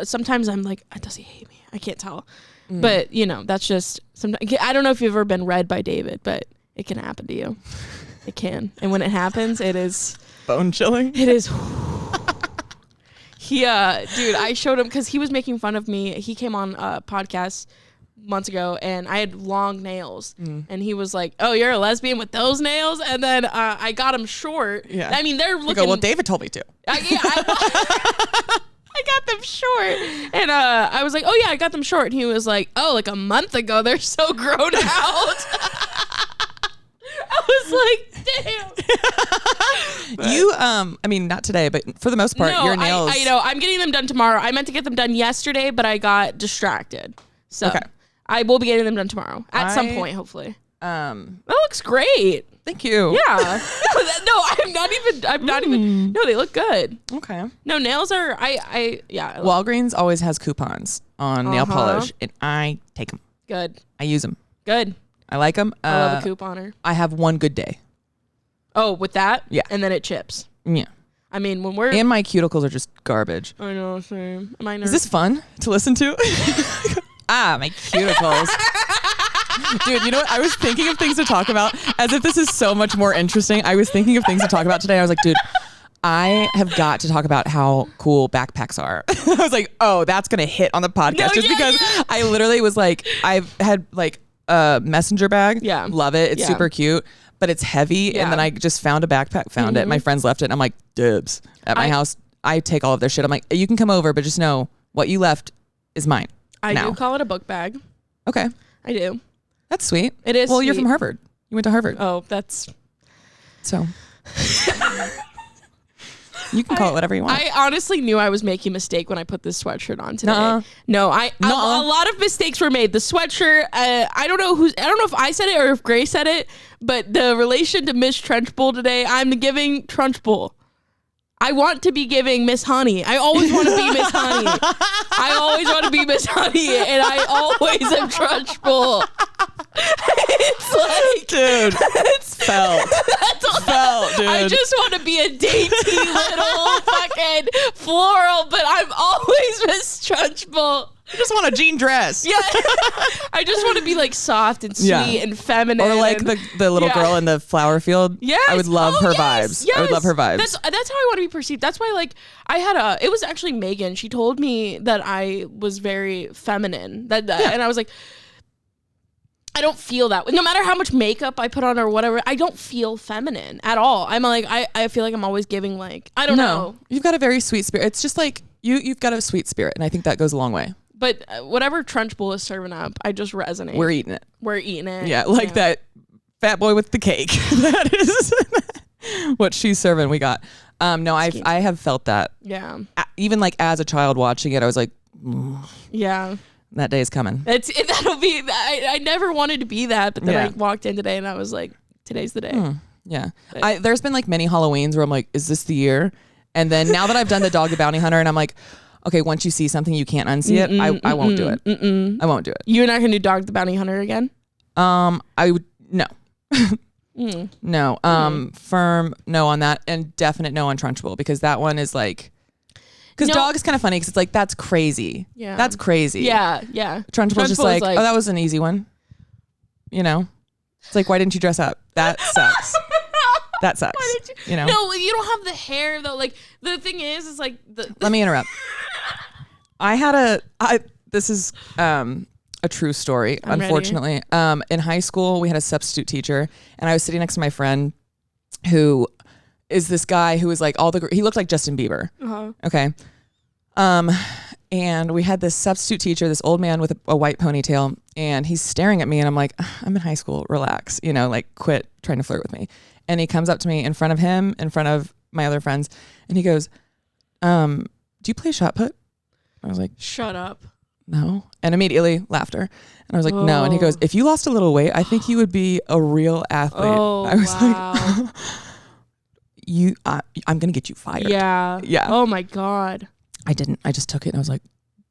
Sometimes I'm like, does he hate me? I can't tell. But that's just sometimes. I don't know if you've ever been read by David, but it can happen to you. It can, and when it happens, it is bone chilling. It is. Dude, I showed him because he was making fun of me. He came on a podcast months ago and I had long nails and he was like, oh, you're a lesbian with those nails? And then I got them short. Yeah. I mean, they're looking... well, David told me to. I got them short. And I was like, oh yeah, I got them short. And he was like, oh, like a month ago, they're so grown out. I was like, damn. You, I mean, not today, but for the most part, your nails... I know. I'm getting them done tomorrow. I meant to get them done yesterday, but I got distracted. So I will be getting them done tomorrow at some point, hopefully. That looks great. Thank you. Yeah. I'm not even. No, they look good. Okay. No, nails are. Yeah. Walgreens always has coupons on nail polish, and I take them. Good. I use them. Good. I like them. I love a couponer. I have one good day. Oh, with that? Yeah. And then it chips. Yeah. I mean, when we're... And my cuticles are just garbage. I know, same. Is this fun to listen to? My cuticles. Dude, you know what? I was thinking of things to talk about as if this is so much more interesting. I was thinking of things to talk about today. I was like, dude, I have got to talk about how cool backpacks are. I was like, oh, that's going to hit on the podcast because I literally was like, I've had like a messenger bag. Yeah. Love it. It's super cute, but it's heavy. Yeah. And then I just found a backpack, it. My friends left it. And I'm like, dibs. At my house, I take all of their shit. I'm like, you can come over, but just know what you left is mine. I do call it a book bag. Okay. I do. That's sweet. It is. Well, sweet. You're from Harvard. You went to Harvard. Oh, that's... So... You can call it whatever you want. I honestly knew I was making a mistake when I put this sweatshirt on today. No, a lot of mistakes were made. The sweatshirt, I don't know if I said it or if Grace said it, but the relation to Miss Trunchbull today, I'm giving Trunchbull. I want to be giving Miss Honey. I always want to be Miss Honey. I always want to be Miss Honey, and I always am Trunchbull. It's like, dude, it's felt. dude. I just want to be a dainty little fucking floral, but I'm always Miss Trunchbull. I just want a jean dress. Yeah. I just want to be like soft and sweet and feminine. Or like the little girl in the flower field. Yes. I would love her vibes. Yes. I would love her vibes. That's how I want to be perceived. That's why like it was actually Megan. She told me that I was very feminine. And I was like, I don't feel that. No matter how much makeup I put on or whatever, I don't feel feminine at all. I'm like, I feel like I'm always giving like, I don't know. You've got a very sweet spirit. It's just like you've got a sweet spirit, and I think that goes a long way. But whatever Trunchbull is serving up, I just resonate. We're eating it. Yeah, like that fat boy with the cake. That is what she's serving. We got. No, I have felt that. Yeah. Even like as a child watching it, I was like, yeah, that day is coming. That'll be. I never wanted to be that, but then I walked in today and I was like, today's the day. Yeah. There's been like many Halloweens where I'm like, is this the year? And then now that I've done the Dog the Bounty Hunter, and I'm like, okay, once you see something, you can't unsee it. I won't do it. I won't do it. You're not going to do Dog the Bounty Hunter again? I would, no. No. Firm no on that, and definite no on Trunchbull, because that one is like, because Dog is kind of funny because it's like, that's crazy. Yeah. That's crazy. Yeah. Trunchbull's just like, oh, that was an easy one. You know? It's like, why didn't you dress up? That sucks. That sucks. Why did you know? No, you don't have the hair though. Like the thing is like Let me interrupt. This is a true story, unfortunately. In high school, we had a substitute teacher, and I was sitting next to my friend who is this guy who was like he looked like Justin Bieber. Uh-huh. Okay. And we had this substitute teacher, this old man with a white ponytail, and he's staring at me, and I'm like, I'm in high school, relax, like quit trying to flirt with me. And he comes up to me in front of him, in front of my other friends, and he goes, do you play shot put? I was like, shut up. No. And immediately laughter. And I was like, no. And he goes, if you lost a little weight, I think you would be a real athlete. I was like, I'm going to get you fired. Yeah. Oh my God. I didn't. I just took it and I was like,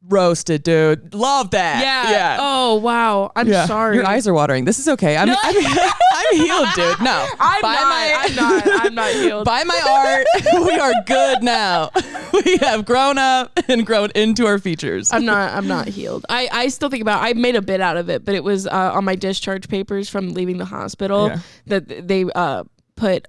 roasted, dude. Love that. Yeah. Oh wow. I'm sorry. Your eyes are watering. This is okay. I'm healed, dude. No. I'm not healed. Buy my art. We are good now. We have grown up and grown into our features. I'm not healed. I still think about I made a bit out of it, but it was on my discharge papers from leaving the hospital that they put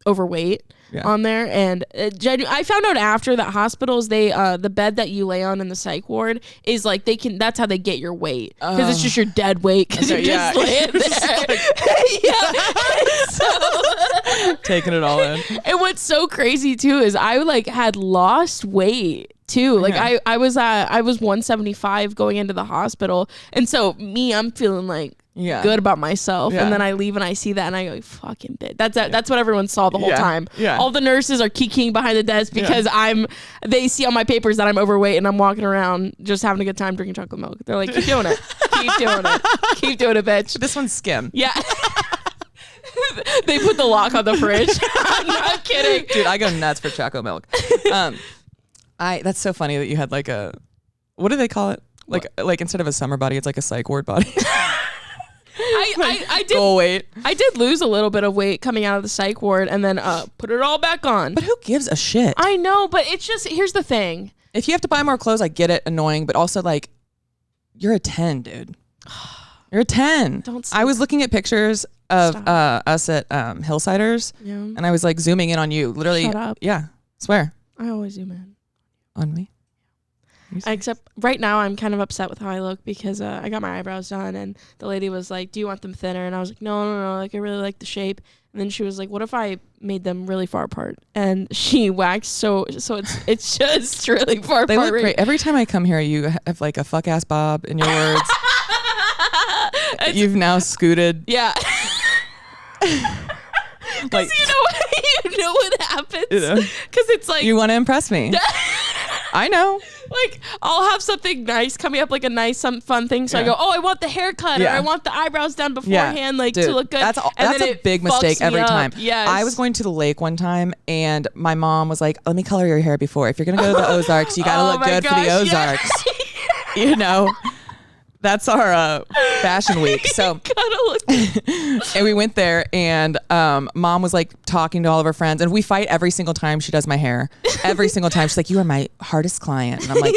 overweight on there, and I found out after that hospitals the bed that you lay on in the psych ward is like that's how they get your weight, because it's just your dead weight because you're just laying there. So, taking it all in. And what's so crazy too is I like had lost weight too. Like I was 175 going into the hospital, and so I'm feeling like good about myself, and then I leave and I see that and I go, fucking bitch. That's what everyone saw the whole time. All the nurses are kikiing behind the desk because they see on my papers that I'm overweight, and I'm walking around just having a good time drinking chocolate milk. They're like, keep doing it. Keep doing it, bitch. This one's skim. Yeah. They put the lock on the fridge. I'm not kidding. Dude, I go nuts for chocolate milk. That's so funny that you had like what do they call it? Like instead of a summer body, it's like a psych ward body. I did goal weight. I did lose a little bit of weight coming out of the psych ward, and then put it all back on. But who gives a shit? I know, but it's just, here's the thing. If you have to buy more clothes, I get it, annoying, but also like, you're a 10, dude. You're a 10. I was looking at pictures of us at Hillsiders, and I was like zooming in on you. Literally, shut up. Yeah, swear. I always zoom in on me. Except right now I'm kind of upset with how I look because I got my eyebrows done, and the lady was like, do you want them thinner? And I was like, no, like I really like the shape. And then she was like, what if I made them really far apart? And she waxed so it's just really far apart. They look great. Every time I come here, you have like a fuck ass bob in your words. You've now scooted. Yeah. Like, you know what happens? Because it's like, you want to impress me. I know. Like, I'll have something nice coming up, like a nice, some fun thing. So I go, oh, I want the haircut, or I want the eyebrows done beforehand, like to look good. That's a big mistake every time. Yes. I was going to the lake one time, and my mom was like, let me color your hair before. If you're going to go to the Ozarks, you got to look good for the Ozarks. You know? That's our fashion week. So and we went there, and mom was like talking to all of her friends, and we fight every single time she does my hair. Every single time she's like, "You are my hardest client," and I'm like,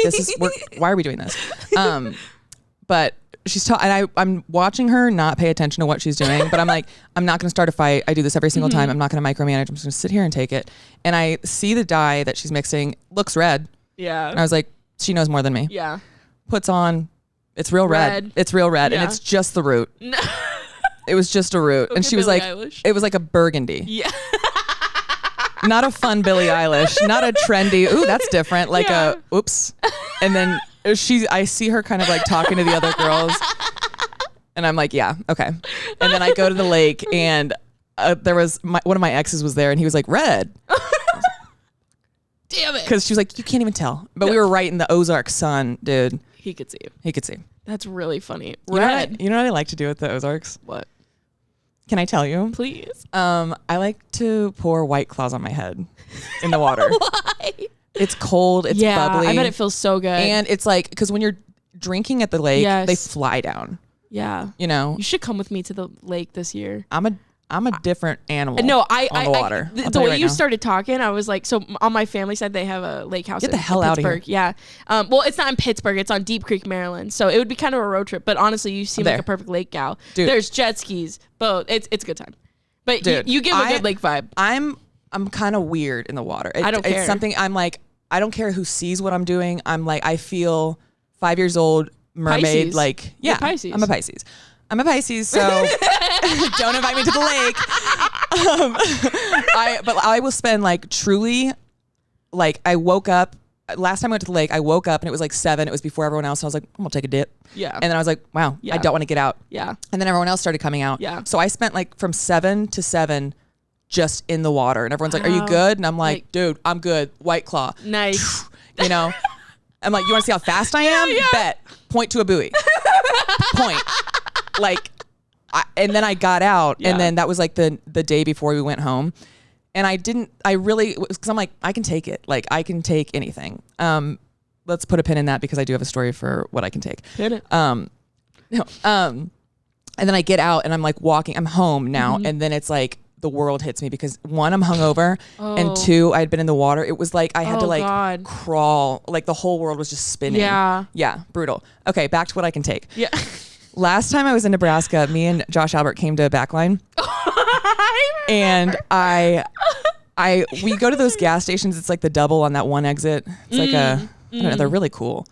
why are we doing this? But she's and I'm watching her not pay attention to what she's doing, but I'm like, I'm not going to start a fight. I do this every single time. I'm not going to micromanage. I'm just going to sit here and take it. And I see the dye that she's mixing looks red. Yeah. And I was like, she knows more than me. Yeah. Puts on, it's real red. It's real red. Yeah. And it's just the root. No. It was just a root. And she was like, it was like a burgundy. Yeah. Not a fun Billie Eilish, not a trendy, ooh, that's different. Like oops. And then I see her kind of like talking to the other girls, and I'm like, yeah, okay. And then I go to the lake, and there was one of my exes was there, and he was like, red. Damn it. Because she was like, you can't even tell. But we were right in the Ozark sun, dude. He could see you. He could see. That's really funny. Red. You know what I like to do with the Ozarks? What? Can I tell you? Please. I like to pour White Claws on my head in the water. Why? It's cold. It's bubbly. I bet it feels so good. And it's like, because when you're drinking at the lake, they fly down. Yeah. You know? You should come with me to the lake this year. I'm a different animal. No, on the water. The way you started talking, I was like, so on my family side, they have a lake house. Get the hell out of here. Yeah. Well, it's not in Pittsburgh. It's on Deep Creek, Maryland. So it would be kind of a road trip. But honestly, you seem like a perfect lake gal. Dude. There's jet skis, boat. It's a good time. But dude, you give a good lake vibe. I'm kind of weird in the water. I don't care. It's something I'm like, I don't care who sees what I'm doing. I'm like, I feel 5 years old mermaid. Pisces. Like, yeah, Pisces. I'm a Pisces. So don't invite me to the lake. But I will spend like truly, like I woke up, last time I went to the lake, I woke up and it was like 7. It was before everyone else. So I was like, I'm gonna take a dip. Yeah. And then I was like, wow, I don't want to get out. Yeah. And then everyone else started coming out. Yeah. So I spent like from 7 to 7 just in the water. And everyone's like, are you good? And I'm like, dude, I'm good. White Claw. Nice. You know? I'm like, you want to see how fast I am? Yeah. Bet. Point to a buoy. Point. Like, and then I got out, and then that was like the day before we went home. And because I'm like, I can take it. Like, I can take anything. Let's put a pin in that because I do have a story for what I can take. Pin it. And then I get out and I'm like walking, I'm home now. And then it's like, the world hits me because 1, I'm hungover, and 2, I had been in the water. It was like I had to like crawl, like the whole world was just spinning. Yeah, brutal. Okay, back to what I can take. Yeah. Last time I was in Nebraska, me and Josh Albert came to Backline, and we go to those gas stations. It's like the double on that one exit. It's like I don't know. They're really cool.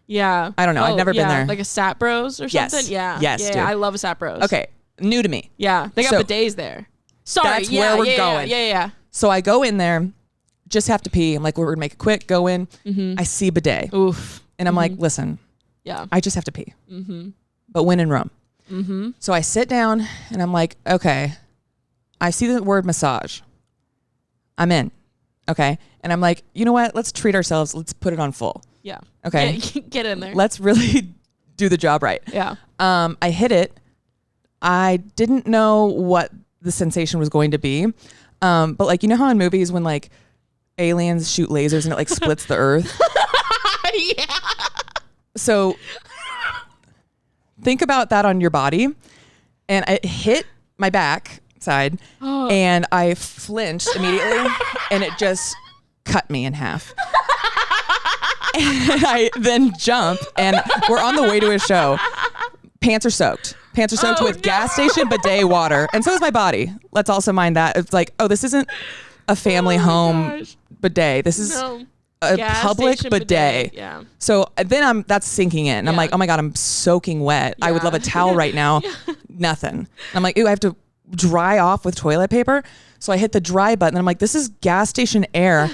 Yeah. I don't know. I've never been there. Like a Sat Bros or something. Yeah. Yes. Yeah. Dude. I love a Sat Bros. Okay. New to me. Yeah. They got bidets there. Sorry, that's where we're going. Yeah. So I go in there, just have to pee. I'm like, we're gonna make it quick. Go in. I see bidet. Oof. And I'm like, listen. Yeah. I just have to pee. But when in Rome. So I sit down and I'm like, okay. I see the word massage. I'm in. Okay. And I'm like, you know what? Let's treat ourselves. Let's put it on full. Yeah. Okay. Get in there. Let's really do the job right. Yeah. I hit it. I didn't know what the sensation was going to be. But like, you know how in movies when like aliens shoot lasers and it like splits the earth? Yeah. So think about that on your body. And it hit my back side and I flinched immediately and it just cut me in half. And I then jump and we're on the way to a show. Pants are soaked with gas station bidet water. And so is my body. Let's also mind that. It's like, this isn't a family home bidet. This is a public bidet. Yeah. So then that's sinking in. I'm like, oh my God, I'm soaking wet. I would love a towel right now. Nothing. And I'm like, I have to dry off with toilet paper. So I hit the dry button and I'm like, this is gas station air.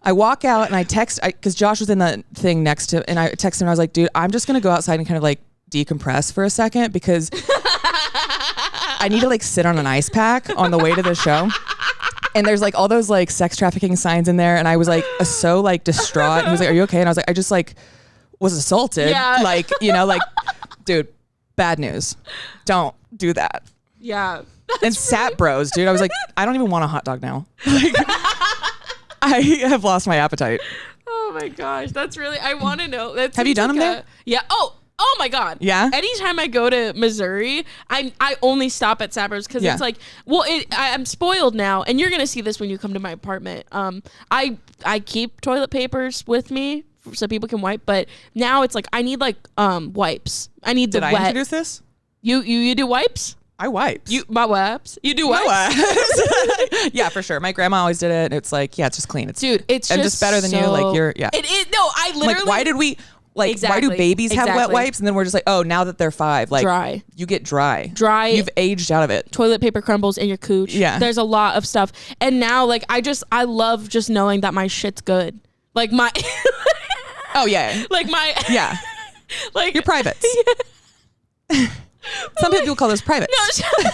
I walk out and I text, because Josh was in the thing next to, and I texted him. I was like, dude, I'm just going to go outside and kind of like decompress for a second because I need to like sit on an ice pack on the way to the show. And there's like all those like sex trafficking signs in there. And I was like so like distraught. And he was like, are you okay? And I was like, I just like was assaulted. Yeah. Like, you know, like, dude, bad news. Don't do that. Yeah. And Sat Bros, dude. I was like, I don't even want a hot dog now. Like, I have lost my appetite. Oh my gosh. That's really, I want to know. Have you done them there? Yeah. Oh, Oh my God. Yeah. Anytime I go to Missouri, I only stop at Sabras because it's like, well, I'm spoiled now, and you're gonna see this when you come to my apartment. I keep toilet papers with me so people can wipe, but now it's like I need like wipes. I need the wet. Did I introduce this? You do wipes? I wipes. My wipes. You do wipes? Yeah, for sure. My grandma always did it. It's like, yeah, it's just clean. It's I'm just better than you. Like you're, yeah. No, I literally. Like, why did we? Like, exactly. Why do babies have wet wipes? And then we're just like, oh, now that they're 5, like, dry. You get dry. Dry. You've aged out of it. Toilet paper crumbles in your cooch. Yeah. There's a lot of stuff. And now, like, I love just knowing that my shit's good. Like, my. Oh, yeah. Like, my. Yeah. Like. Your privates. Yeah. Some people call those privates. No, but,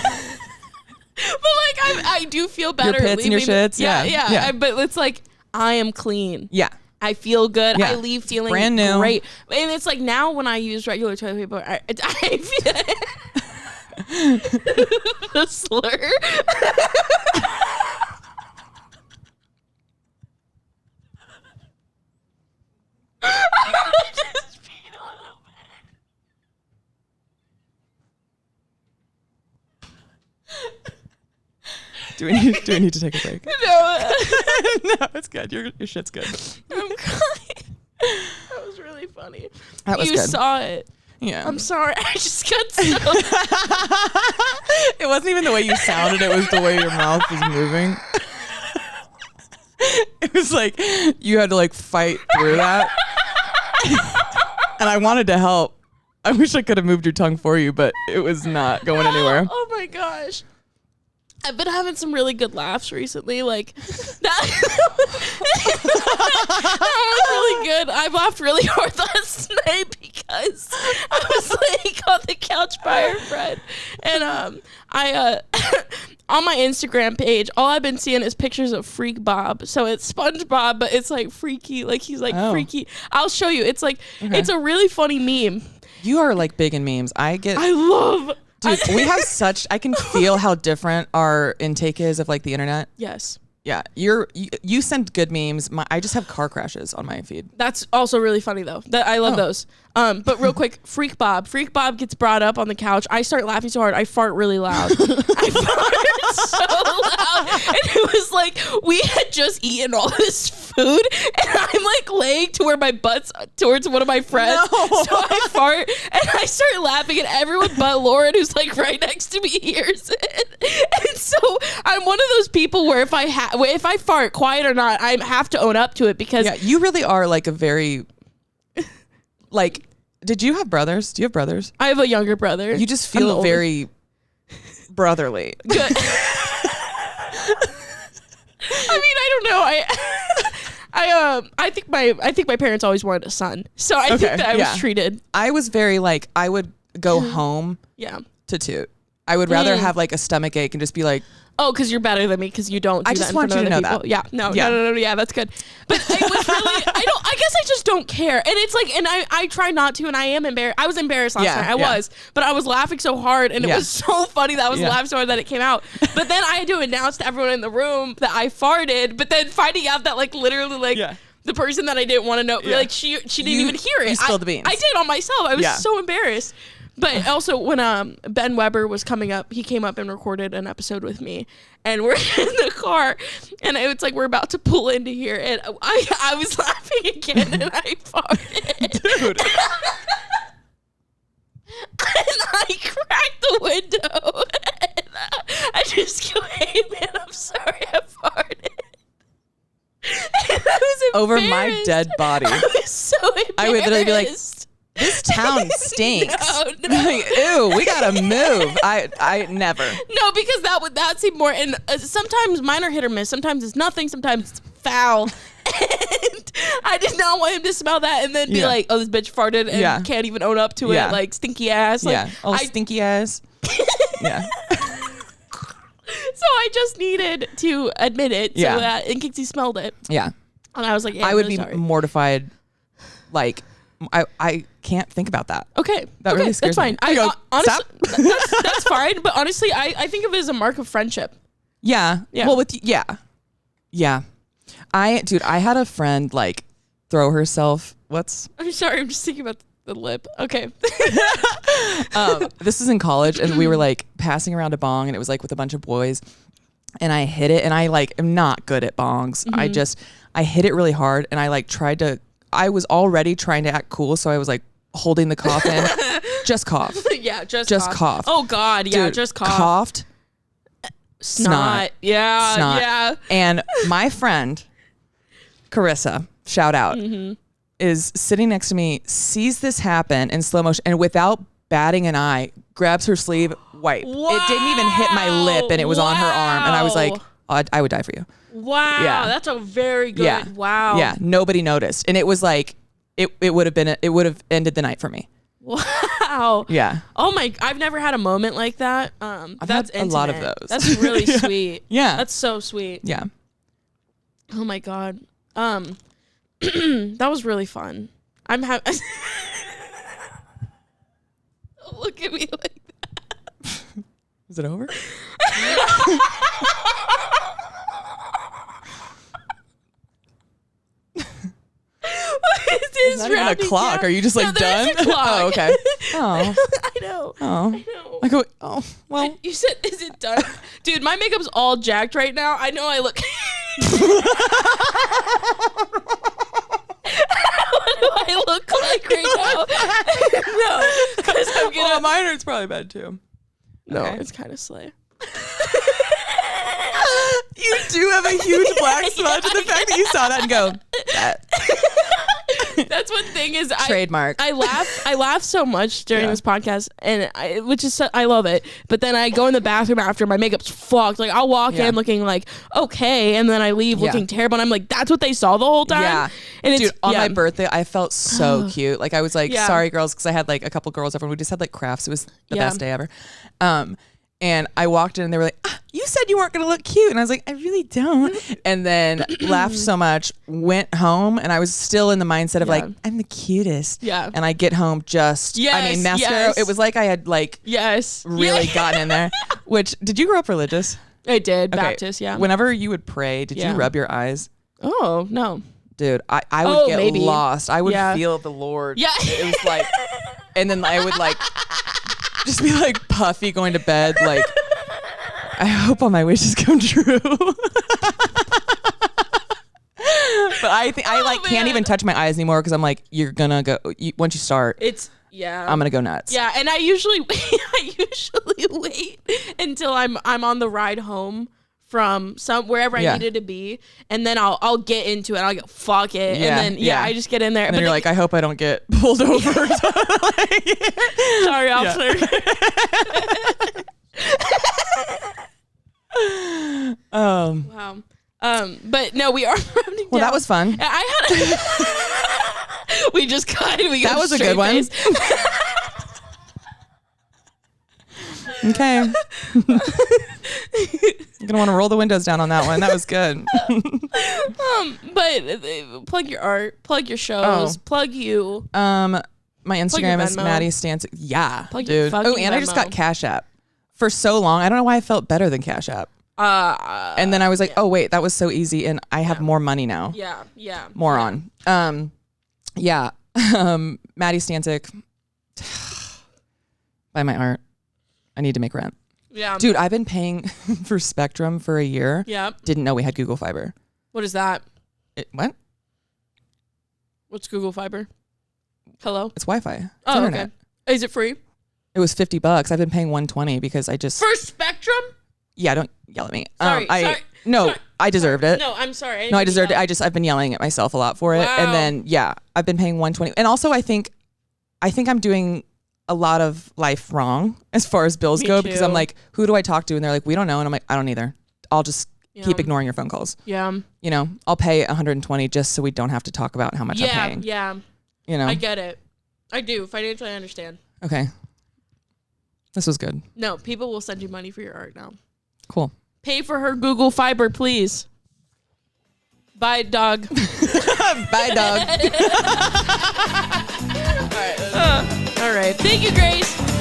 like, I do feel better. Your pits and your shits. Yeah. But it's like, I am clean. Yeah. I feel good. Yeah. I leave feeling brand new. Great. And it's like now when I use regular toilet paper, I feel the slur. Just peed a little bit. Do we need to take a break? No. No, it's good. Your shit's good. I'm crying. That was really funny. That was you good. saw it. Yeah. I'm sorry. I just got so. It wasn't even the way you sounded. It was the way your mouth was moving. It was like you had to like fight through that. And I wanted to help. I wish I could have moved your tongue for you, but it was not going anywhere. Oh my gosh. I've been having some really good laughs recently. Like that was really good. I laughed really hard last night because I was like on the couch by our friend, and I on my Instagram page, all I've been seeing is pictures of Freak Bob. So it's SpongeBob, but it's like freaky. Like he's like freaky. I'll show you. It's like it's a really funny meme. You are like big in memes. I love. Dude, we have such. I can feel how different our intake is of like the internet. Yes. Yeah, you send good memes. I just have car crashes on my feed. That's also really funny though. I love those. But real quick, Freak Bob gets brought up on the couch. I start laughing so hard, I fart really loud. I farted so loud, and it was like we had just eaten all this food, and I'm like laying to where my butt's towards one of my friends. No. So I fart, and I start laughing, and everyone but Lauren, who's like right next to me, hears it. And so I'm one of those people where if I fart, quiet or not, I have to own up to it because you really are like a very like. Did you have brothers? Do you have brothers? I have a younger brother. You just feel very brotherly. Good. I mean, I don't know. I think my parents always wanted a son, so I think that I was treated. I was very like I would go home. To toot. I would rather have like a stomach ache and just be like, oh, because you're better than me because you don't. I just want you to know that. Yeah, no. Yeah, that's good. But it was really. I guess I just don't care, and it's like, and I try not to, and I am embarrassed. I was embarrassed last night. I was, but I was laughing so hard, and it was so funny that I was laughing so hard that it came out. But then I had to announce to everyone in the room that I farted. But then finding out that like literally like. Yeah. The person that I didn't want to know, like she didn't even hear it. You spilled the beans. I did on myself. I was so embarrassed. But also when Ben Weber was coming up, he came up and recorded an episode with me, and we're in the car, and it's like we're about to pull into here, and I was laughing again, and I farted. Dude. And I cracked the window, and I just go, hey man, I'm sorry I farted. And I was over my dead body. I was so embarrassed. I would literally be like, this town stinks. No. Like, ew, we gotta move. I never. No, because that seemed more. And sometimes mine are hit or miss. Sometimes it's nothing. Sometimes it's foul. And I did not want him to smell that and then be like, "Oh, this bitch farted and can't even own up to it." Like stinky ass. Like, stinky ass. Yeah. So I just needed to admit it so that in case he smelled it. Yeah. And I was like, I would be mortified. Like, I can't think about that. Okay. That really scares me. That's fine. Honestly, stop. that's fine. But honestly, I think of it as a mark of friendship. Yeah. Well, yeah. I had a friend like throw herself. I'm sorry. I'm just thinking about The lip. Okay. This is in college, and we were like passing around a bong, and it was like with a bunch of boys, and I hit it, and I like am not good at bongs. I hit it really hard, and I like I was already trying to act cool, so I was like holding the cough in. Just cough. Yeah, just cough. Oh God, yeah, dude, just cough. Coughed. Snot. Yeah, Snot. yeah. And my friend, Carissa, shout out, is sitting next to me, sees this happen in slow motion, and without batting an eye, grabs her sleeve, wipe. Wow. It didn't even hit my lip, and it was on her arm, and I was like, I would die for you. Wow, yeah. That's a very good. Yeah. Wow. Yeah, nobody noticed, and it was like it would have ended the night for me. Wow. Yeah. Oh my! I've never had a moment like that. I've that's had a lot of those. That's really sweet. Yeah. That's so sweet. Yeah. Oh my God. That was really fun. I'm having. Look at me like that. Is it over? It's not even a clock. Down. Are you just like done? Oh, okay. Oh, I know. Oh, I know. I go. Oh, well. You said, "Is it done?" Dude, my makeup's all jacked right now. I know I look. What do I look like right now? No, because I'm gonna. Well, mine hurts probably bad too. No, Okay. it's kind of slay. You do have a huge black smudge, and the fact that you saw that and go, that's one thing is trademark. I laugh so much during this podcast, and I love it. But then I go in the bathroom after my makeup's fucked. Like I'll walk in looking like okay, and then I leave looking terrible. And I'm like, that's what they saw the whole time. Yeah, and dude, on my birthday, I felt so cute. Like I was like, sorry girls, because I had like a couple girls over, and we just had like crafts. It was the best day ever. And I walked in and they were like, you said you weren't going to look cute. And I was like, I really don't. And then laughed so much, went home, and I was still in the mindset of like, I'm the cutest. Yeah. And I get home mascara. It was like I had like really gotten in there. Which, did you grow up religious? I did. Baptist, yeah. Whenever you would pray, did you rub your eyes? Oh, no. Dude, I would get lost. I would feel the Lord. Yeah. It was like, and then I would like, just be like puffy going to bed. Like, I hope all my wishes come true. But I can't even touch my eyes anymore because I'm like, you're gonna go once you start. I'm gonna go nuts. Yeah, and I usually wait until I'm on the ride home from wherever I needed to be, and then I'll get into it. I'll go fuck it, and then I just get in there. And then you're like, I hope I don't get pulled over. Sorry, officer. Wow. But no, we are rounding down. Well, that was fun. We just cut. That was a good one. Okay. You're gonna want to roll the windows down on that one. That was good. But plug your art, plug your shows, plug you. My Instagram is Madi Stancic. Yeah, plug dude. Oh, and Venmo. I just got Cash App for so long. I don't know why I felt better than Cash App. And then I was like, oh wait, that was so easy, and I have more money now. Yeah. Moron. Madi Stancic. Buy my art. I need to make rent. Yeah. Dude, I've been paying for Spectrum for a year. Yeah. Didn't know we had Google Fiber. What is that? What? What's Google Fiber? Hello? It's Wi-Fi. It's internet. Okay. Is it free? It was $50. I've been paying $120 because I just... For Spectrum? Yeah, don't yell at me. Sorry. I deserved it. No, I'm sorry. I deserved it. I've been yelling at myself a lot for it. Wow. And then, I've been paying $120. And also, I think I'm doing a lot of life wrong as far as bills go, because I'm like, who do I talk to? And they're like, we don't know. And I'm like, I don't either. I'll just keep ignoring your phone calls. Yeah. You know, I'll pay $120 just so we don't have to talk about how much I'm paying. Yeah. You know, I get it. I do. Financially, I understand. Okay. This was good. No, people will send you money for your art now. Cool. Pay for her Google Fiber, please. Bye, dog. Bye, dog. All right. Thank you, Grace.